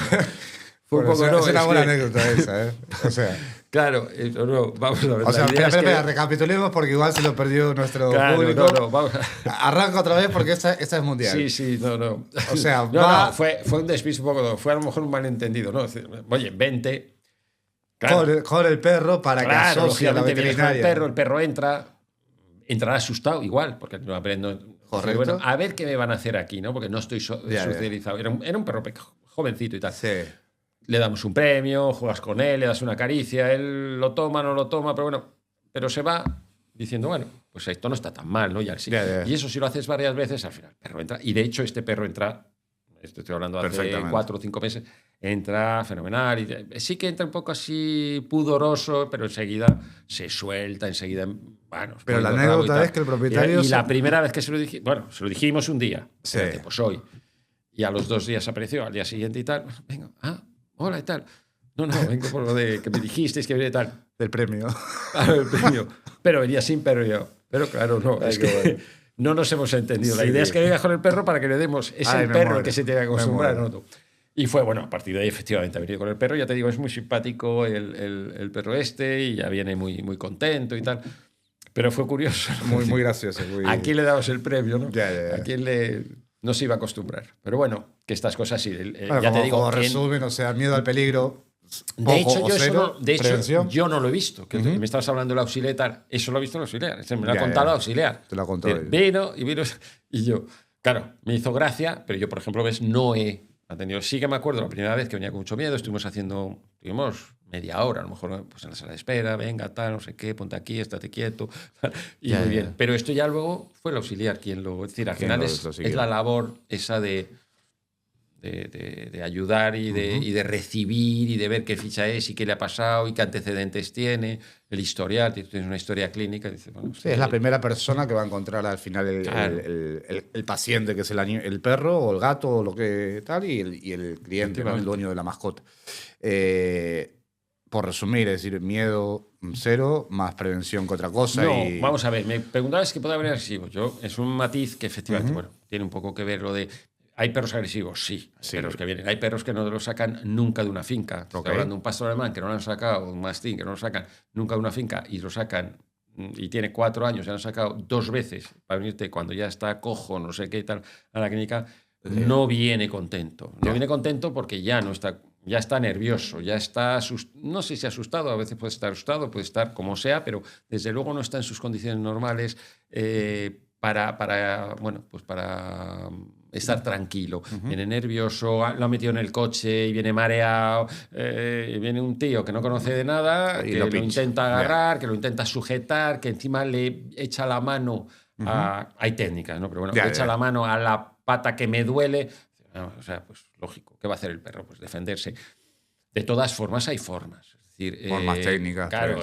Fue un poco, es una buena anécdota esa, ¿eh? O sea, claro, no, vamos a ver. O sea, espera, recapitulemos porque igual se lo perdió nuestro público. Vamos Arranca otra vez porque esta es mundial. Sí, no. O sea, fue un despiste un poco, fue a lo mejor un malentendido, ¿no? Oye, vente. Claro. Con el perro para que asocie a la veterinaria. El perro entrará asustado igual, porque no aprendo. Correcto. Bueno, a ver qué me van a hacer aquí, ¿no? Porque no estoy socializado. Era un perro jovencito y tal. Sí. Le damos un premio, juegas con él, le das una caricia, él lo toma, no lo toma, pero se va diciendo, bueno, pues esto no está tan mal, ¿no? Y eso si lo haces varias veces, al final el perro entra. Y de hecho este perro entra, estoy hablando hace 4 o 5 meses, entra fenomenal. Y sí que entra un poco así pudoroso, pero enseguida se suelta, bueno... Pero la anécdota es que el propietario... Y la primera vez que se lo dijimos un día, sí. Pues hoy. Y a los 2 días apareció, al día siguiente y tal, venga, hola y tal. No, vengo por lo de que me dijisteis que venía y tal. Del premio. Claro, el premio. Pero venía sin perro Pero claro, no. Es que bueno. No nos hemos entendido. La idea es que venga con el perro para que le demos. Es el perro el que se tiene que acostumbrar, ¿no? Y fue, bueno, a partir de ahí efectivamente ha venido con el perro. Ya te digo, es muy simpático el perro y ya viene muy, muy contento y tal. Pero fue curioso. Muy gracioso. ¿A quién le damos el premio, no? Ya. ¿A quién no se iba a acostumbrar? Pero bueno, que estas cosas sí. Bueno, ya te digo. Como resumen, o sea, miedo al peligro. De hecho, poco o cero, yo no lo he visto. Que me estabas hablando del auxiliar y tal. Eso lo he visto el auxiliar. Me lo ha contado el auxiliar. Te lo ha contado. Vino. Y yo, claro, me hizo gracia, pero yo, por ejemplo, no he atendido. Sí que me acuerdo la primera vez que venía con mucho miedo. Estuvimos media hora, a lo mejor, pues en la sala de espera, venga, tal, no sé qué, ponte aquí, estate quieto. Y muy bien. Pero esto ya luego fue el auxiliar quien lo... Es decir, al final es la labor esa de ayudar y de recibir y de ver qué ficha es y qué le ha pasado y qué antecedentes tiene, el historial, tienes una historia clínica. Dice, bueno, sí, es la primera persona que va a encontrar al final el paciente, que es el perro o el gato o lo que tal, y el cliente, ¿no? El dueño de la mascota. Por resumir, es decir, miedo cero, más prevención que otra cosa. No, vamos a ver, me preguntabas que puede haber agresivos. Es un matiz que efectivamente tiene un poco que ver lo de... ¿Hay perros agresivos? Sí. Perros que vienen. Hay perros que no los sacan nunca de una finca. Estoy hablando de un pastor alemán que no lo han sacado, un mastín que no lo sacan nunca de una finca y lo sacan y tiene 4 años, ya lo han sacado 2 veces para venirte cuando ya está cojo, no sé qué y tal, a la clínica, no viene contento. No viene contento porque ya está nervioso, ya está, no sé si asustado, a veces puede estar asustado, puede estar como sea, pero desde luego no está en sus condiciones normales para estar tranquilo. Viene nervioso, lo ha metido en el coche y viene mareado, viene un tío que no conoce de nada, que lo intenta agarrar, que lo intenta sujetar, que encima le echa la mano hay técnicas, ¿no? Pero bueno, le echa la mano a la pata que me duele. O sea, pues lógico, ¿qué va a hacer el perro? Pues defenderse. De todas formas, hay formas. Es decir, formas técnicas. Claro,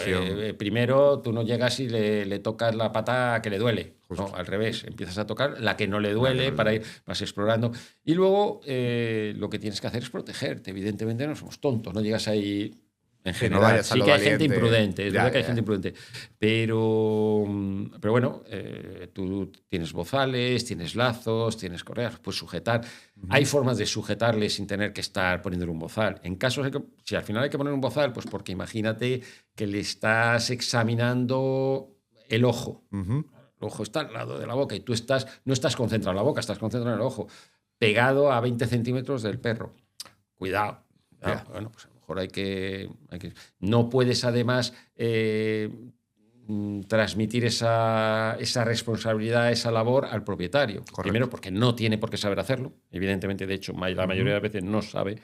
primero tú no llegas y le tocas la pata que le duele. No, al revés, empiezas a tocar la que no le duele para ir más explorando. Y luego lo que tienes que hacer es protegerte. Evidentemente no somos tontos, no llegas ahí en general. Sí que hay gente imprudente, es verdad que hay gente imprudente. Pero bueno, tú tienes bozales, tienes lazos, tienes correas, puedes sujetar. Hay formas de sujetarle sin tener que estar poniéndole un bozal. En casos si al final hay que poner un bozal, pues porque imagínate que le estás examinando el ojo. El ojo está al lado de la boca y tú no estás concentrado en la boca, estás concentrado en el ojo, pegado a 20 centímetros del perro. Cuidado. Bueno, pues a lo mejor hay que... No puedes además transmitir esa responsabilidad, esa labor al propietario. Correcto. Primero porque no tiene por qué saber hacerlo. Evidentemente, de hecho, la mayoría de las veces no sabe.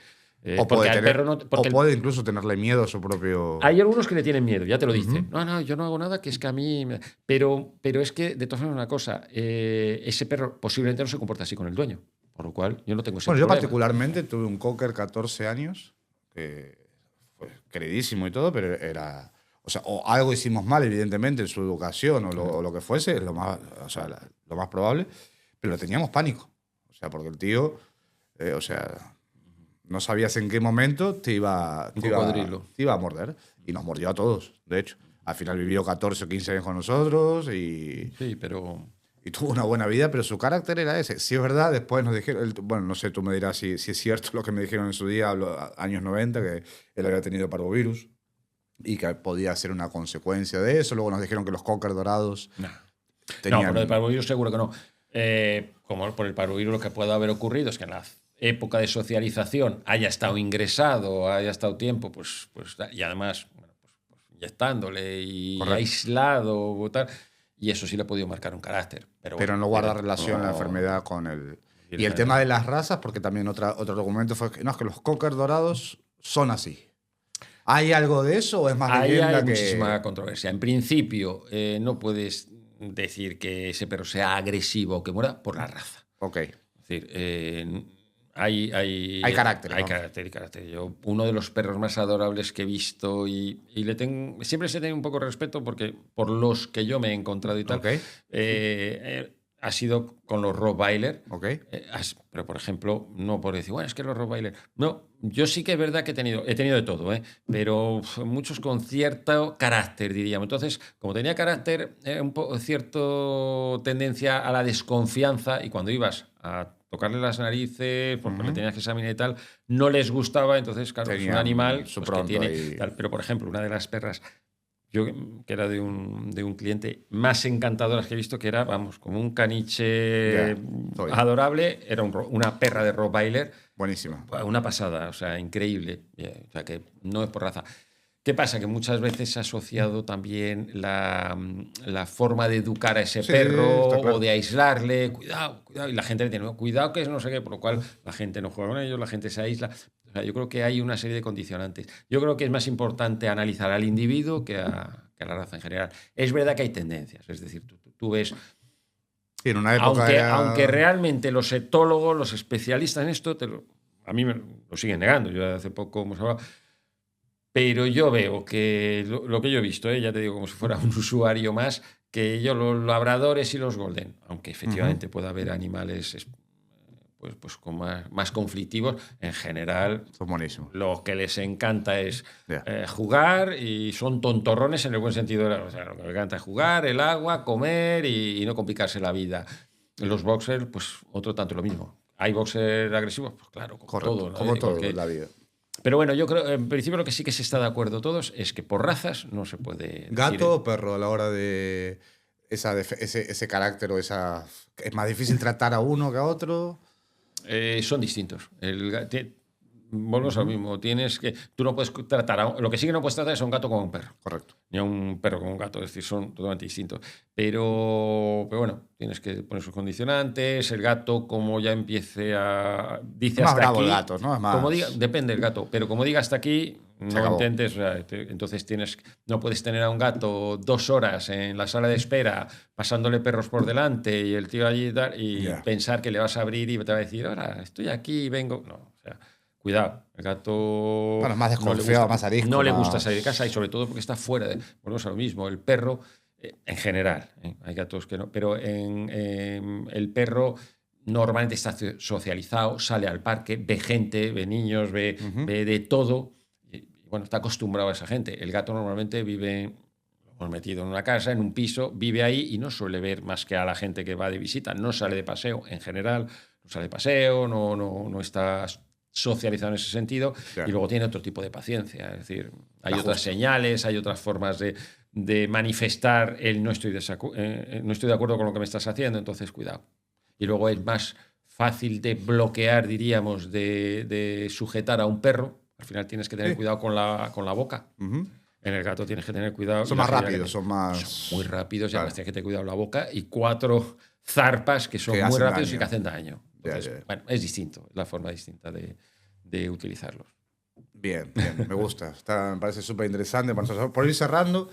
O puede incluso tenerle miedo a su propio... Hay algunos que le tienen miedo, ya te lo dicen. No, yo no hago nada, que es que a mí... Pero es que, de todas formas, una cosa, ese perro posiblemente no se comporta así con el dueño, por lo cual yo no tengo ese problema. Yo particularmente tuve un cocker 14 años, que fue queridísimo y todo, pero era... O algo hicimos mal, evidentemente, en su educación o lo que fuese, es lo más probable, pero teníamos pánico. Porque el tío, no sabías en qué momento te iba a morder. Y nos mordió a todos, de hecho. Al final vivió 14 o 15 años con nosotros y... Sí, pero... Y tuvo una buena vida, pero su carácter era ese. Sí, es verdad, después nos dijeron... Bueno, no sé, tú me dirás si es cierto lo que me dijeron en su día, años 90, que él había tenido parvovirus y que podía ser una consecuencia de eso. Luego nos dijeron que los cocker dorados... No, pero de parvovirus seguro que no. Como por el parvovirus lo que puede haber ocurrido es que en la época de socialización haya estado ingresado, haya estado tiempo, pues y además pues inyectándole y correcto, aislado tal, y eso sí le ha podido marcar un carácter. Pero no guarda relación la enfermedad con el... Y el tema de las razas, porque también otro argumento fue que, no, es que los cocker dorados son así. ¿Hay algo de eso o es más leyenda? Hay muchísima controversia. En principio, no puedes decir que ese perro sea agresivo o que muera por la raza. Ok. Es decir, hay carácter. Hay carácter. Yo, uno de los perros más adorables que he visto y siempre se tiene un poco de respeto porque por los que yo me he encontrado y tal, okay, ha sido con los Rottweiler. Okay. Pero, por ejemplo, no por decir, bueno, es que los Rottweiler... No, yo sí que es verdad que he tenido de todo, pero muchos con cierto carácter, diríamos. Entonces, como tenía carácter, cierta tendencia a la desconfianza y cuando ibas a tocarle las narices, porque le tenías que examinar y tal, no les gustaba. Entonces, claro, es un animal pues, que tiene... Tal. Pero, por ejemplo, una de las perras yo que era de un cliente más encantador que he visto, que era, vamos, como un caniche adorable, era una perra de Rottweiler. Buenísima. Una pasada, o sea, increíble. O sea, que no es por raza. ¿Qué pasa? Que muchas veces se ha asociado también la forma de educar a ese perro claro. o de aislarle. Cuidado, cuidado. Y la gente le tiene cuidado, que es no sé qué, por lo cual la gente no juega con ellos, la gente se aísla. O sea, yo creo que hay una serie de condicionantes. Yo creo que es más importante analizar al individuo que a la raza en general. Es verdad que hay tendencias, es decir, tú ves... En una época aunque realmente los etólogos, los especialistas en esto, a mí me lo siguen negando. Yo hace poco hemos hablado... Pero yo veo que lo que yo he visto, ya te digo, como si fuera un usuario más, que los labradores y los golden, aunque efectivamente pueda haber animales pues con más conflictivos, en general son buenísimos. Lo que les encanta es jugar y son tontorrones en el buen sentido. O sea, lo que les encanta es jugar, el agua, comer y no complicarse la vida. Los boxers, pues otro tanto lo mismo. ¿Hay boxers agresivos? Pues claro, como correcto, todo. ¿no? Como todo en la vida. Pero bueno, yo creo, en principio lo que sí que se está de acuerdo todos es que por razas no se puede... ¿Gato o perro a la hora de ese carácter o esa... ¿Es más difícil tratar a uno que a otro? Son distintos. Volvemos a lo mismo. Tú no puedes tratar... Lo que sí que no puedes tratar es a un gato como a un perro. Correcto. Ni a un perro como un gato. Es decir, son totalmente distintos. Pero bueno, tienes que poner sus condicionantes. El gato, como ya empiece a... Dice más hasta bravo aquí. El gato, ¿no? Es más... Como diga, depende del gato. Pero como diga hasta aquí, no intentes... Entonces no puedes tener a un gato 2 horas en la sala de espera pasándole perros por delante y el tío allí y pensar que le vas a abrir y te va a decir, ahora estoy aquí, vengo... No, o sea... Cuidado, el gato... Bueno, más desconfiado, más arisco. No le gusta salir de casa y sobre todo porque está fuera. Volvemos a lo mismo. El perro, en general, hay gatos que no, pero el perro normalmente está socializado, sale al parque, ve gente, ve niños, ve de todo. Y bueno, está acostumbrado a esa gente. El gato normalmente vive metido en una casa, en un piso, vive ahí y no suele ver más que a la gente que va de visita. No sale de paseo, en general, no sale de paseo, no está... socializado en ese sentido, y luego tiene otro tipo de paciencia, es decir, hay otras señales, hay otras formas de manifestar el no estoy de acuerdo con lo que me estás haciendo, entonces cuidado. Y luego es más fácil de bloquear, diríamos, de sujetar a un perro. Al final tienes que tener cuidado con la boca. En el gato tienes que tener cuidado. Son más rápidos, son muy rápidos, y además tienes que tener cuidado la boca y 4 zarpas que son muy rápidos daño. Y que hacen daño. Entonces, bueno, es distinto, es la forma distinta de utilizarlos. Bien, me gusta. Me parece súper interesante. Por ir cerrando,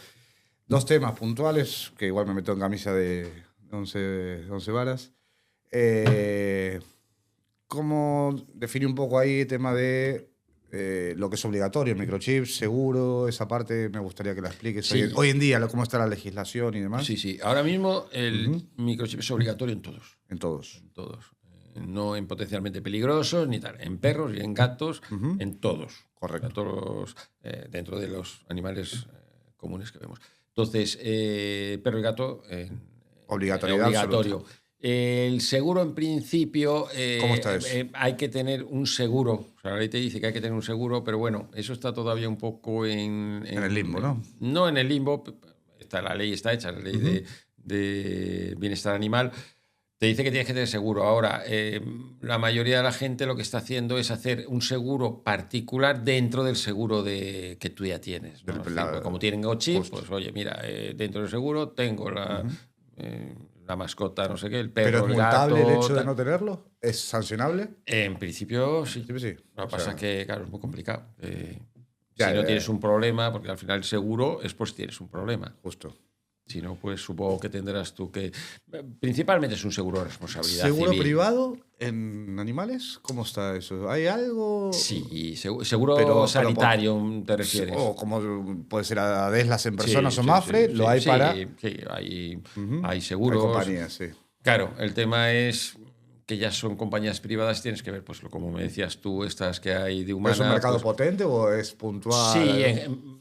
2 temas puntuales, que igual me meto en camisa de 11 varas. ¿Cómo definir un poco ahí el tema de lo que es obligatorio, el microchip, seguro? Esa parte me gustaría que la expliques. Sí. Hoy en día, cómo está la legislación y demás. Sí. Ahora mismo el microchip es obligatorio en todos. En todos. No en potencialmente peligrosos, ni tal. En perros y en gatos, en todos. Correcto. En todos dentro de los animales comunes que vemos. Entonces, perro y gato, obligatorio. El seguro, en principio, ¿cómo está eso? Hay que tener un seguro. O sea, la ley te dice que hay que tener un seguro, pero bueno, eso está todavía un poco en el limbo, ¿no? No en el limbo. La ley está hecha, la ley de bienestar animal. Te dice que tienes que tener seguro. Ahora, la mayoría de la gente lo que está haciendo es hacer un seguro particular dentro del seguro que tú ya tienes, ¿no? Como tienen GoChip, pues oye, mira, dentro del seguro tengo la mascota, no sé qué, el perro, ¿Pero es multable el hecho de no tenerlo? ¿Es sancionable? En principio, sí. Sí. Lo que pasa es que, claro, es muy complicado. Si no tienes un problema, porque al final el seguro es por si tienes un problema. Justo. Si no, pues supongo que tendrás tú que... Principalmente es un seguro de responsabilidad ¿Seguro civil. privado en animales? ¿Cómo está eso? ¿Hay algo? Sí, seguro sanitario, ¿te refieres? O como puede ser Adeslas en personas o Mafre, lo hay para... Sí, hay seguros. Hay compañías, sí. Claro, el tema es que ya son compañías privadas, tienes que ver, pues como me decías tú, estas que hay de humanas. ¿Es un mercado pues, potente o es puntual? Sí,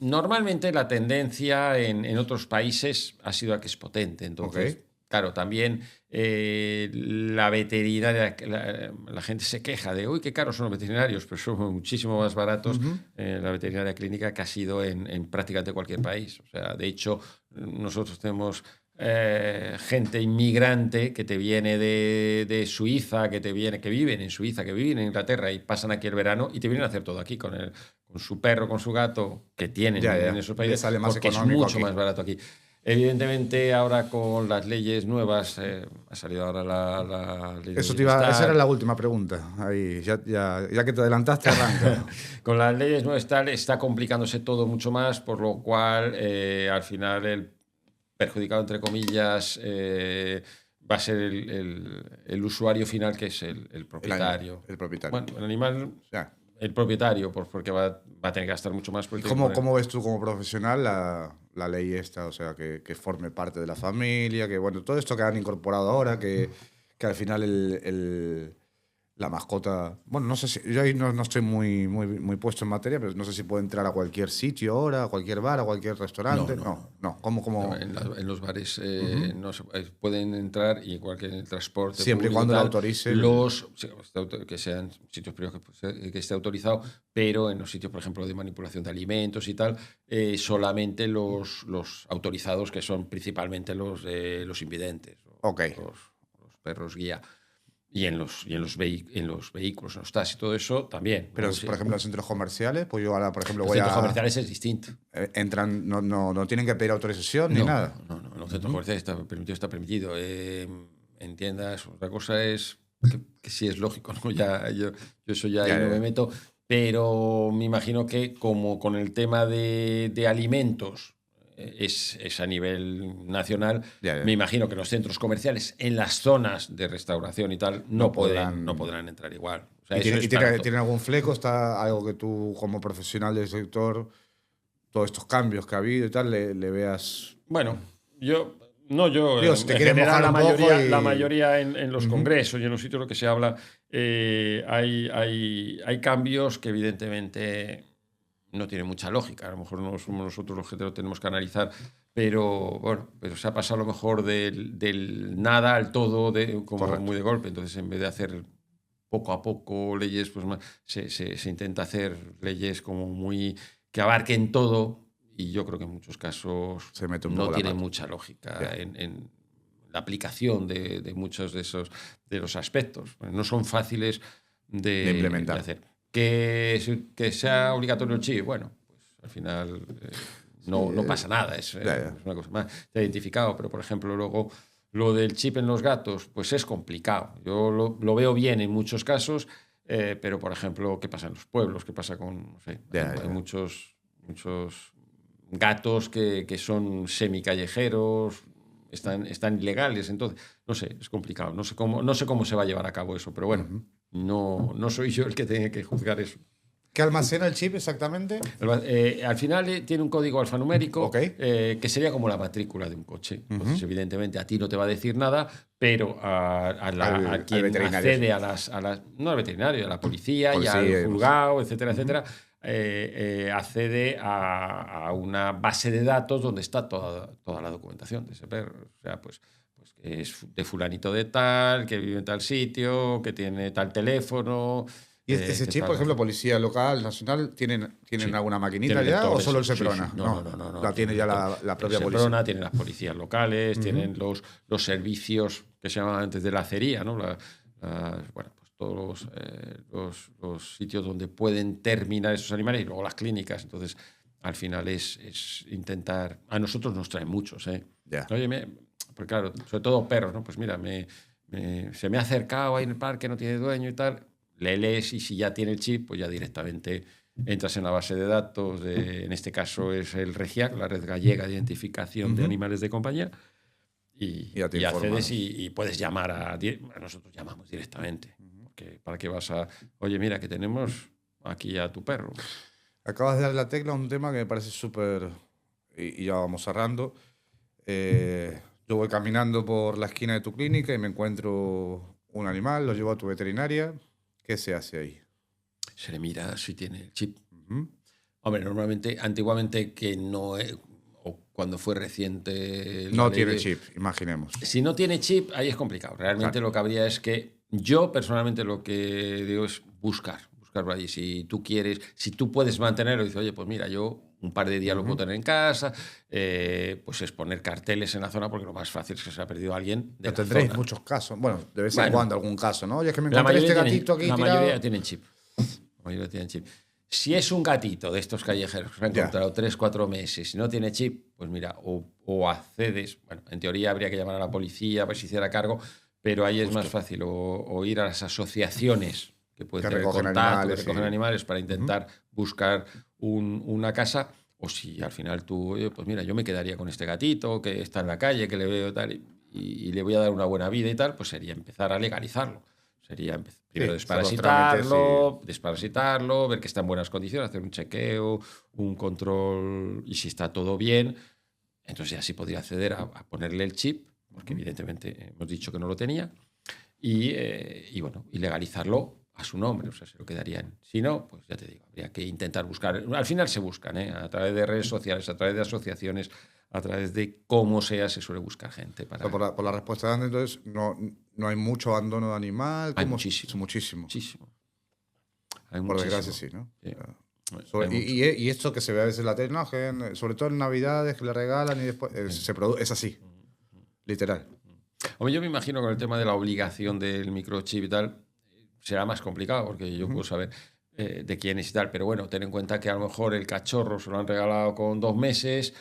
normalmente la tendencia en otros países ha sido a que es potente. Entonces, claro, también la veterinaria, la gente se queja de, uy, qué caros son los veterinarios, pero son muchísimo más baratos la veterinaria clínica que ha sido en prácticamente cualquier país. O sea, de hecho, nosotros tenemos gente inmigrante que te viene de Suiza, que viven en Suiza, que viven en Inglaterra y pasan aquí el verano y te vienen a hacer todo aquí con su perro, con su gato, que tienen en esos Les países, sale más porque es económico mucho aquí. más barato aquí. Evidentemente, ahora con las leyes nuevas, ha salido ahora la ley Eso de esa era la última pregunta. Ahí, ya que te adelantaste, arranca. Con las leyes nuevas está complicándose todo mucho más, por lo cual al final el perjudicado, entre comillas, va a ser el usuario final, que es el propietario. El propietario. Bueno, el animal, Ya. el propietario, porque va a tener que gastar mucho más. ¿Y cómo ves tú como profesional la ley esta? O sea, que forme parte de la familia, que bueno, todo esto que han incorporado ahora, que al final la mascota... Bueno, no sé si... Yo ahí no estoy muy puesto en materia, pero no sé si puede entrar a cualquier sitio ahora, a cualquier bar, a cualquier restaurante. No. ¿Cómo? En los bares no pueden entrar, igual que en el transporte siempre y público, cuando lo autorice que sean sitios privados, que esté autorizado, pero en los sitios, por ejemplo, de manipulación de alimentos y tal, solamente los autorizados, que son principalmente los invidentes, los perros guía. Y en los vehículos, en los taxis y todo eso también. Pero, Sí. por ejemplo, en los centros comerciales, pues yo ahora, por ejemplo, los centros comerciales es distinto. Entran, no tienen que pedir autorización ni nada. No, en los centros comerciales está permitido. En tiendas, otra cosa es que sí es lógico, ¿no? Yo eso ya no me meto, pero me imagino que como con el tema de alimentos es a nivel nacional, me imagino que los centros comerciales en las zonas de restauración y tal no podrán entrar igual. O sea, ¿Tiene algún fleco? ¿Está algo que tú, como profesional del sector, todos estos cambios que ha habido y tal, le veas? Bueno, yo si te en quieres general, mojar la mayoría en los congresos y en los sitios en los que se habla, hay cambios que evidentemente no tiene mucha lógica. A lo mejor no somos nosotros los que lo tenemos que analizar, pero bueno, se ha pasado a lo mejor del nada al todo, como muy de golpe. Entonces, en vez de hacer poco a poco leyes, pues se intenta hacer leyes como muy que abarquen todo, y yo creo que en muchos casos no tiene mucha lógica en la aplicación de muchos de los aspectos. No son fáciles de implementar. De hacer. Que sea obligatorio el chip, bueno, pues al final no pasa nada, es una cosa más. Está identificado, pero por ejemplo luego lo del chip en los gatos, pues es complicado. Yo lo veo bien en muchos casos, pero por ejemplo, ¿qué pasa en los pueblos? ¿Qué pasa con, no sé, hay muchos gatos que son semicallejeros, están ilegales, entonces, no sé, es complicado. No sé cómo se va a llevar a cabo eso, pero bueno, no soy yo el que tiene que juzgar eso. ¿Qué almacena el chip exactamente? Al final tiene un código alfanumérico que sería como la matrícula de un coche. Entonces, evidentemente, a ti no te va a decir nada, pero a quien accede no al veterinario, a la policía y al juzgado, etcétera, etcétera, accede a una base de datos donde está toda la documentación de ese perro. O sea, pues que es de fulanito de tal, que vive en tal sitio, que tiene tal teléfono. ¿Y ese chip, por ejemplo, policía local, nacional, tienen alguna maquinita ya o solo el Seprona? No. La tiene ya la propia policía. Seprona, tienen las policías locales, tienen los servicios que se llamaban antes de la acería, ¿no? Bueno, pues todos los sitios donde pueden terminar esos animales y luego las clínicas. Entonces, al final es intentar... A nosotros nos traen muchos, ¿eh? Oye, porque claro, sobre todo perros, ¿no? Pues mira, se me ha acercado ahí en el parque, no tiene dueño y tal... Le lees y si ya tiene el chip, pues ya directamente entras en la base de datos, en este caso es el REGIAC, la Red Gallega de Identificación de Animales de Compañía, y accedes y puedes llamar nosotros llamamos directamente, porque para qué vas a... Oye, mira, que tenemos aquí a tu perro. Acabas de dar la tecla a un tema que me parece súper... Y ya vamos cerrando. Yo voy caminando por la esquina de tu clínica y me encuentro un animal, lo llevo a tu veterinaria... ¿Qué se hace ahí? Se le mira si tiene el chip. Hombre, normalmente, antiguamente que no... o cuando fue reciente. No tiene chip, imaginemos. Si no tiene chip, ahí es complicado. Realmente lo que habría es que yo personalmente lo que digo es buscar por allí. Si tú quieres, si tú puedes mantenerlo, dices, oye, pues mira, yo un par de días lo puedo tener en casa, pues es poner carteles en la zona, porque lo más fácil es que se ha perdido alguien de la tendréis zona. muchos casos. Bueno, de vez en cuando algún caso, ¿no? Oye, es que me La encontré mayoría este gatito aquí la tirado. mayoría tienen chip. La mayoría tienen chip. Si es un gatito de estos callejeros que se ha encontrado 3-4 meses y no tiene chip, pues mira, o accedes, bueno, en teoría habría que llamar a la policía para que se hiciera cargo, pero ahí es más fácil o ir a las asociaciones que pueden tener contacto, que recogen animales para intentar buscar una casa, o si al final tú, oye, pues mira, yo me quedaría con este gatito que está en la calle, que le veo tal, y le voy a dar una buena vida y tal, pues sería empezar a legalizarlo. Sería primero desparasitarlo, ver que está en buenas condiciones, hacer un chequeo, un control, y si está todo bien, entonces ya sí podría acceder a ponerle el chip, porque evidentemente hemos dicho que no lo tenía, y bueno, y legalizarlo a su nombre, o sea, se lo quedarían. Si no, pues ya te digo, habría que intentar buscar. Al final se buscan, a través de redes sociales, a través de asociaciones, a través de cómo sea, se suele buscar gente. Para... O sea, por la respuesta de antes, entonces, no hay mucho abandono de animal. Hay muchísimo. Muchísimo. Hay por desgracia, sí, ¿no? Sí. Y esto que se ve a veces en la tele, ¿no? Sobre todo en Navidades, que le regalan y después es así, literal. Hombre, yo me imagino con el tema de la obligación del microchip y tal, será más complicado, porque yo puedo saber de quién es y tal, pero bueno, ten en cuenta que a lo mejor el cachorro se lo han regalado con 2 meses,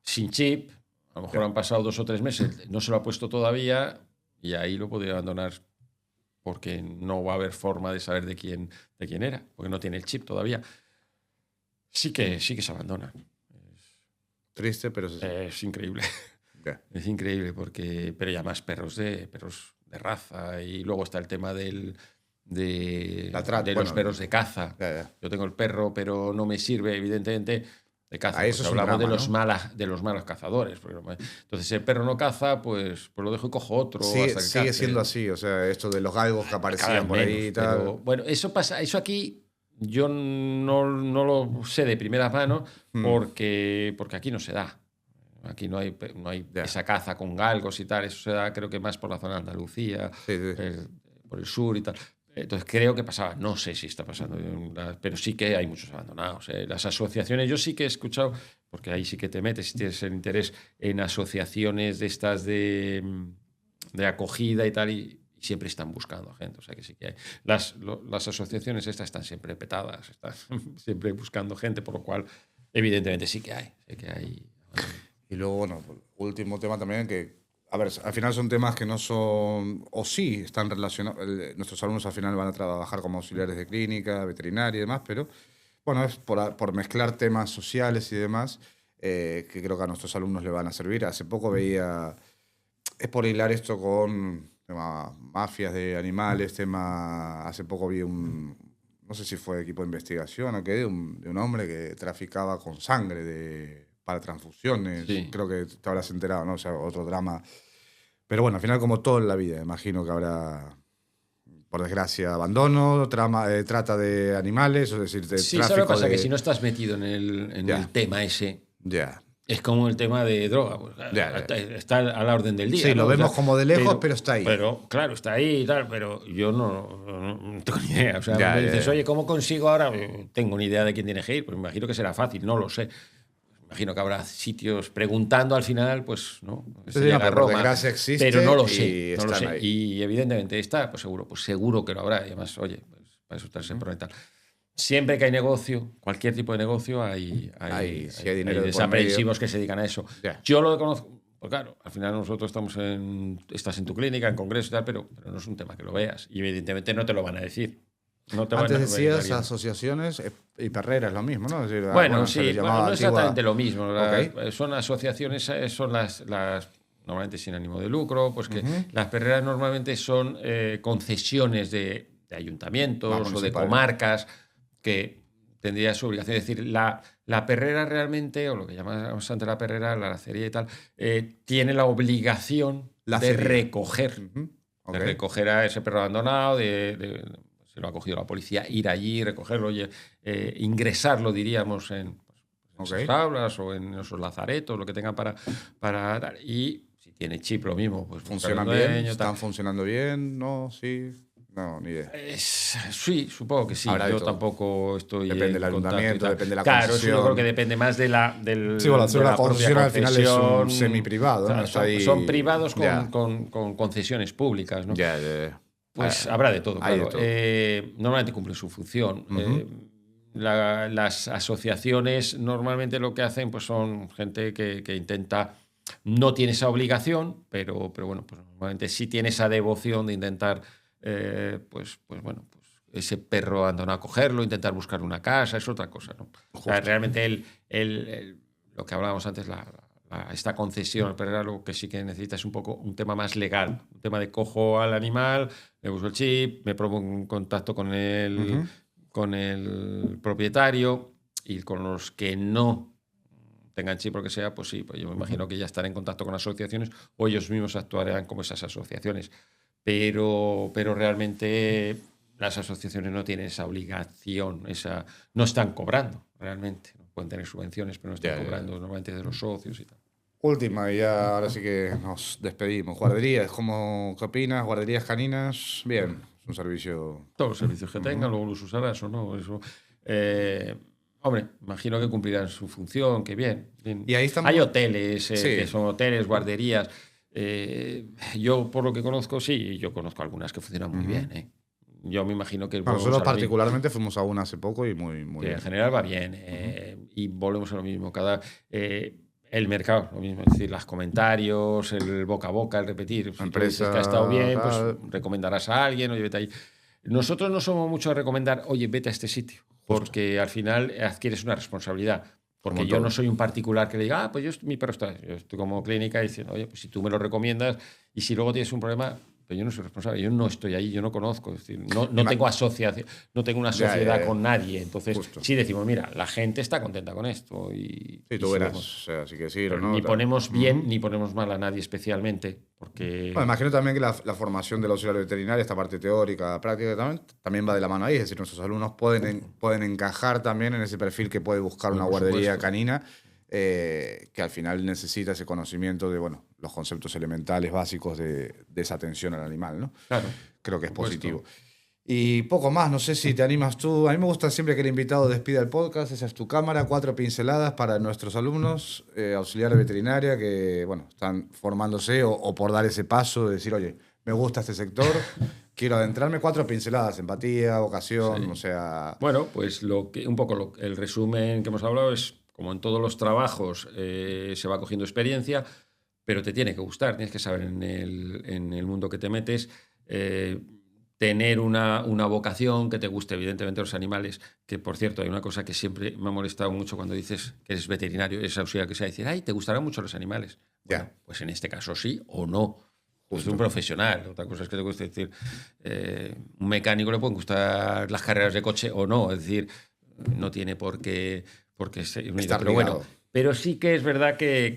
sin chip, a lo mejor han pasado 2 o 3 meses, no se lo ha puesto todavía, y ahí lo podría abandonar, porque no va a haber forma de saber de quién era, porque no tiene el chip todavía. Sí que se abandona. Triste, pero es increíble. Yeah. Es increíble, pero ya más perros de raza, y luego está el tema de los perros de caza. Yo tengo el perro, pero no me sirve, evidentemente, de caza. Pues eso hablamos drama, de los malos cazadores. Entonces, si el perro no caza, pues lo dejo y cojo otro. Sí, hasta que sigue cace. Siendo así, o sea, esto de los galgos que aparecían por ahí y tal. Pero, bueno, eso pasa, eso aquí yo no lo sé de primera mano, porque aquí no se da. Aquí no hay esa caza con galgos y tal. Eso se da, creo que más por la zona de Andalucía, por el sur y tal. Entonces creo que pasaba. No sé si está pasando, pero sí que hay muchos abandonados. Las asociaciones, yo sí que he escuchado, porque ahí sí que te metes si tienes el interés en asociaciones de estas de acogida y tal, y siempre están buscando gente. O sea que sí que hay. Las asociaciones estas están siempre petadas, están siempre buscando gente, por lo cual, evidentemente, sí que hay. Y luego, bueno, último tema también, que, a ver, al final son temas que no son, o sí están relacionados, nuestros alumnos al final van a trabajar como auxiliares de clínica, veterinaria y demás, pero bueno, es por mezclar temas sociales y demás, que creo que a nuestros alumnos le van a servir. Hace poco veía, es por hilar esto con tema mafias de animales, hace poco vi no sé si fue equipo de investigación o qué, de un hombre que traficaba con sangre para transfusiones. Sí. Creo que te habrás enterado, ¿no? O sea, otro drama. Pero bueno, al final, como todo en la vida, imagino que habrá, por desgracia, abandono, trata de animales, es decir, de sí, tráfico. Sí, lo que pasa que si no estás metido en el tema ese, es como el tema de droga. Pues, está a la orden del día. Sí, ¿no? lo vemos como de lejos, pero está ahí. Pero, claro, está ahí y tal, pero yo no tengo ni idea. O sea, me dices, oye, ¿cómo consigo ahora? Tengo ni idea de quién tiene que ir, pues me imagino que será fácil, no lo sé. Imagino que habrá sitios preguntando al final, pues no. Sí, pero por desgracia existe, pero no lo sé. No lo sé. Y evidentemente está, pues seguro que lo habrá. Y además, oye, pues para eso está el SEPRONA y tal. Siempre que hay negocio, cualquier tipo de negocio, hay desaprensivos que se dedican a eso. Yo lo conozco, pues claro, al final nosotros estás en tu clínica, en congreso y tal, pero no es un tema que lo veas. Y evidentemente no te lo van a decir. Antes decías asociaciones y perreras, lo mismo, ¿no? Es decir, bueno, sí, no es exactamente lo mismo. Son asociaciones, son las normalmente sin ánimo de lucro, pues que las perreras normalmente son concesiones de ayuntamientos o de comarcas que tendría su obligación. Es decir, la perrera realmente, o lo que llamamos antes la perrera, la lacería y tal, tiene la obligación de recoger. De recoger a ese perro abandonado, se lo ha cogido la policía, ir allí, recogerlo, ingresarlo, diríamos, en esas jaulas o en esos lazaretos, lo que tengan para dar. Y si tiene chip, lo mismo. Pues ¿Funcionan bien? ¿Están funcionando bien? ¿No? ¿Sí? No, ni idea. Sí, supongo que sí. Yo tampoco estoy. Depende del ayuntamiento, depende de la concesión. Claro, eso yo creo que depende más de la concesión al final es un semi-privado. ¿no? Son privados con concesiones públicas, ¿no? Pues habrá de todo, claro. Normalmente cumplen su función. Las asociaciones normalmente lo que hacen pues son gente que intenta. No tiene esa obligación, pero bueno, pues normalmente sí tiene esa devoción de intentar. Pues ese perro abandonado, cogerlo, intentar buscar una casa, es otra cosa, ¿no? O sea, realmente lo que hablábamos antes, esta concesión al perro, lo que sí que necesita es un poco un tema más legal, un tema de cojo al animal, le busco el chip, me pongo en contacto con el propietario, y con los que no tengan chip, lo que sea, pues sí, pues yo me imagino que ya estarán en contacto con asociaciones o ellos mismos actuarán como esas asociaciones. Pero realmente las asociaciones no tienen esa obligación, no están cobrando realmente. Pueden tener subvenciones, pero no están cobrando normalmente de los socios y tal. Última, y ya ahora sí que nos despedimos. Guarderías, ¿qué opinas? Guarderías caninas, bien, es un servicio... Todos los servicios que tengan, luego los usarás o no. Eso, hombre, imagino que cumplirán su función, que bien. Y ahí estamos... Hay hoteles, que son hoteles, guarderías... yo, por lo que conozco, sí, yo conozco algunas que funcionan muy bien. Yo me imagino que... nosotros particularmente fuimos a una hace poco y muy bien. En general va bien. Y volvemos a lo mismo. El mercado, lo mismo. Es decir, los comentarios, el boca a boca, el repetir. Si empresa, que ha estado bien, pues recomendarás a alguien, oye, vete ahí. Nosotros no somos mucho de recomendar, oye, vete a este sitio, porque al final adquieres una responsabilidad. Porque yo no soy un particular que le diga, pues mi perro está. Yo estoy como clínica diciendo, oye, pues si tú me lo recomiendas y si luego tienes un problema, pues yo no soy responsable, yo no estoy ahí, yo no conozco. Es decir, no tengo asociación, no tengo una sociedad con nadie. Entonces, sí decimos, mira, la gente está contenta con esto. Y tú verás, o sea, así que sí o no. Ni ponemos bien ni ponemos mal a nadie especialmente. Porque... Bueno, imagino también que la formación del auxiliar veterinario, esta parte teórica, práctica, también va de la mano ahí. Es decir, nuestros alumnos pueden encajar también en ese perfil que puede buscar una guardería canina, que al final necesita ese conocimiento de los conceptos elementales, básicos de esa atención al animal, ¿no? Claro. Creo que es positivo. Y poco más, no sé si te animas tú. A mí me gusta siempre que el invitado despida el podcast. Esa es tu cámara, 4 pinceladas para nuestros alumnos, auxiliares veterinaria, que están formándose o por dar ese paso de decir, oye, me gusta este sector, quiero adentrarme. 4 pinceladas, empatía, vocación, o sea... Bueno, pues un poco el resumen que hemos hablado es, como en todos los trabajos, se va cogiendo experiencia, pero te tiene que gustar, tienes que saber en el mundo que te metes, tener una vocación, que te guste evidentemente los animales, que por cierto hay una cosa que siempre me ha molestado mucho cuando dices que eres veterinario, eres auxiliar, que sea decir, ay, te gustarán mucho los animales. Bueno, pues en este caso sí o no. Pues un profesional, otra cosa es que te guste decir, un mecánico le pueden gustar las carreras de coche o no, es decir, no tiene por qué ser está pero bueno. Pero sí que es verdad que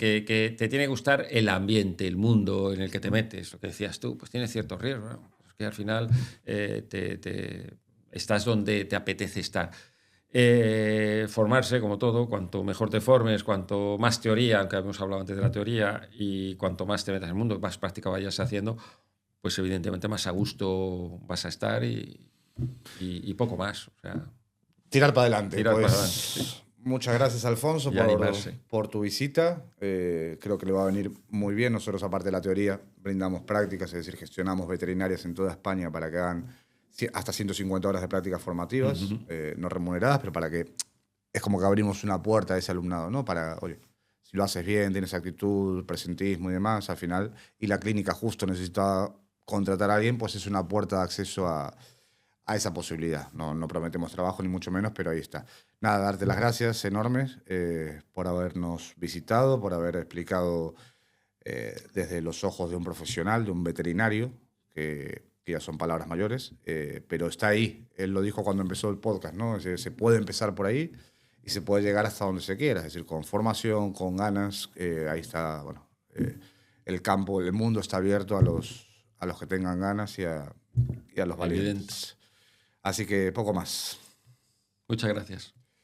te tiene que gustar el ambiente, el mundo en el que te metes, lo que decías tú, pues tiene ciertos riesgos, ¿no? Que al final estás donde te apetece estar. Formarse, como todo, cuanto mejor te formes, cuanto más teoría, aunque habíamos hablado antes de la teoría, y cuanto más te metas en el mundo, más práctica vayas haciendo, pues evidentemente más a gusto vas a estar y poco más. O sea, tirar para adelante. Tirar para adelante, sí. Muchas gracias, Alfonso, por tu visita. Creo que le va a venir muy bien. Nosotros, aparte de la teoría, brindamos prácticas, es decir, gestionamos veterinarias en toda España para que hagan hasta 150 horas de prácticas formativas, no remuneradas, pero para que... Es como que abrimos una puerta a ese alumnado, ¿no? Para, oye, si lo haces bien, tienes actitud, presentismo y demás, al final, y la clínica justo necesita contratar a alguien, pues es una puerta de acceso a esa posibilidad. No prometemos trabajo ni mucho menos, pero ahí está. Nada, darte las gracias enormes por habernos visitado, por haber explicado desde los ojos de un profesional, de un veterinario, que ya son palabras mayores, pero está ahí. Él lo dijo cuando empezó el podcast, ¿no? Se puede empezar por ahí y se puede llegar hasta donde se quiera, es decir, con formación, con ganas. Ahí está, el campo, el mundo está abierto a los que tengan ganas y a los valientes. Así que poco más. Muchas gracias.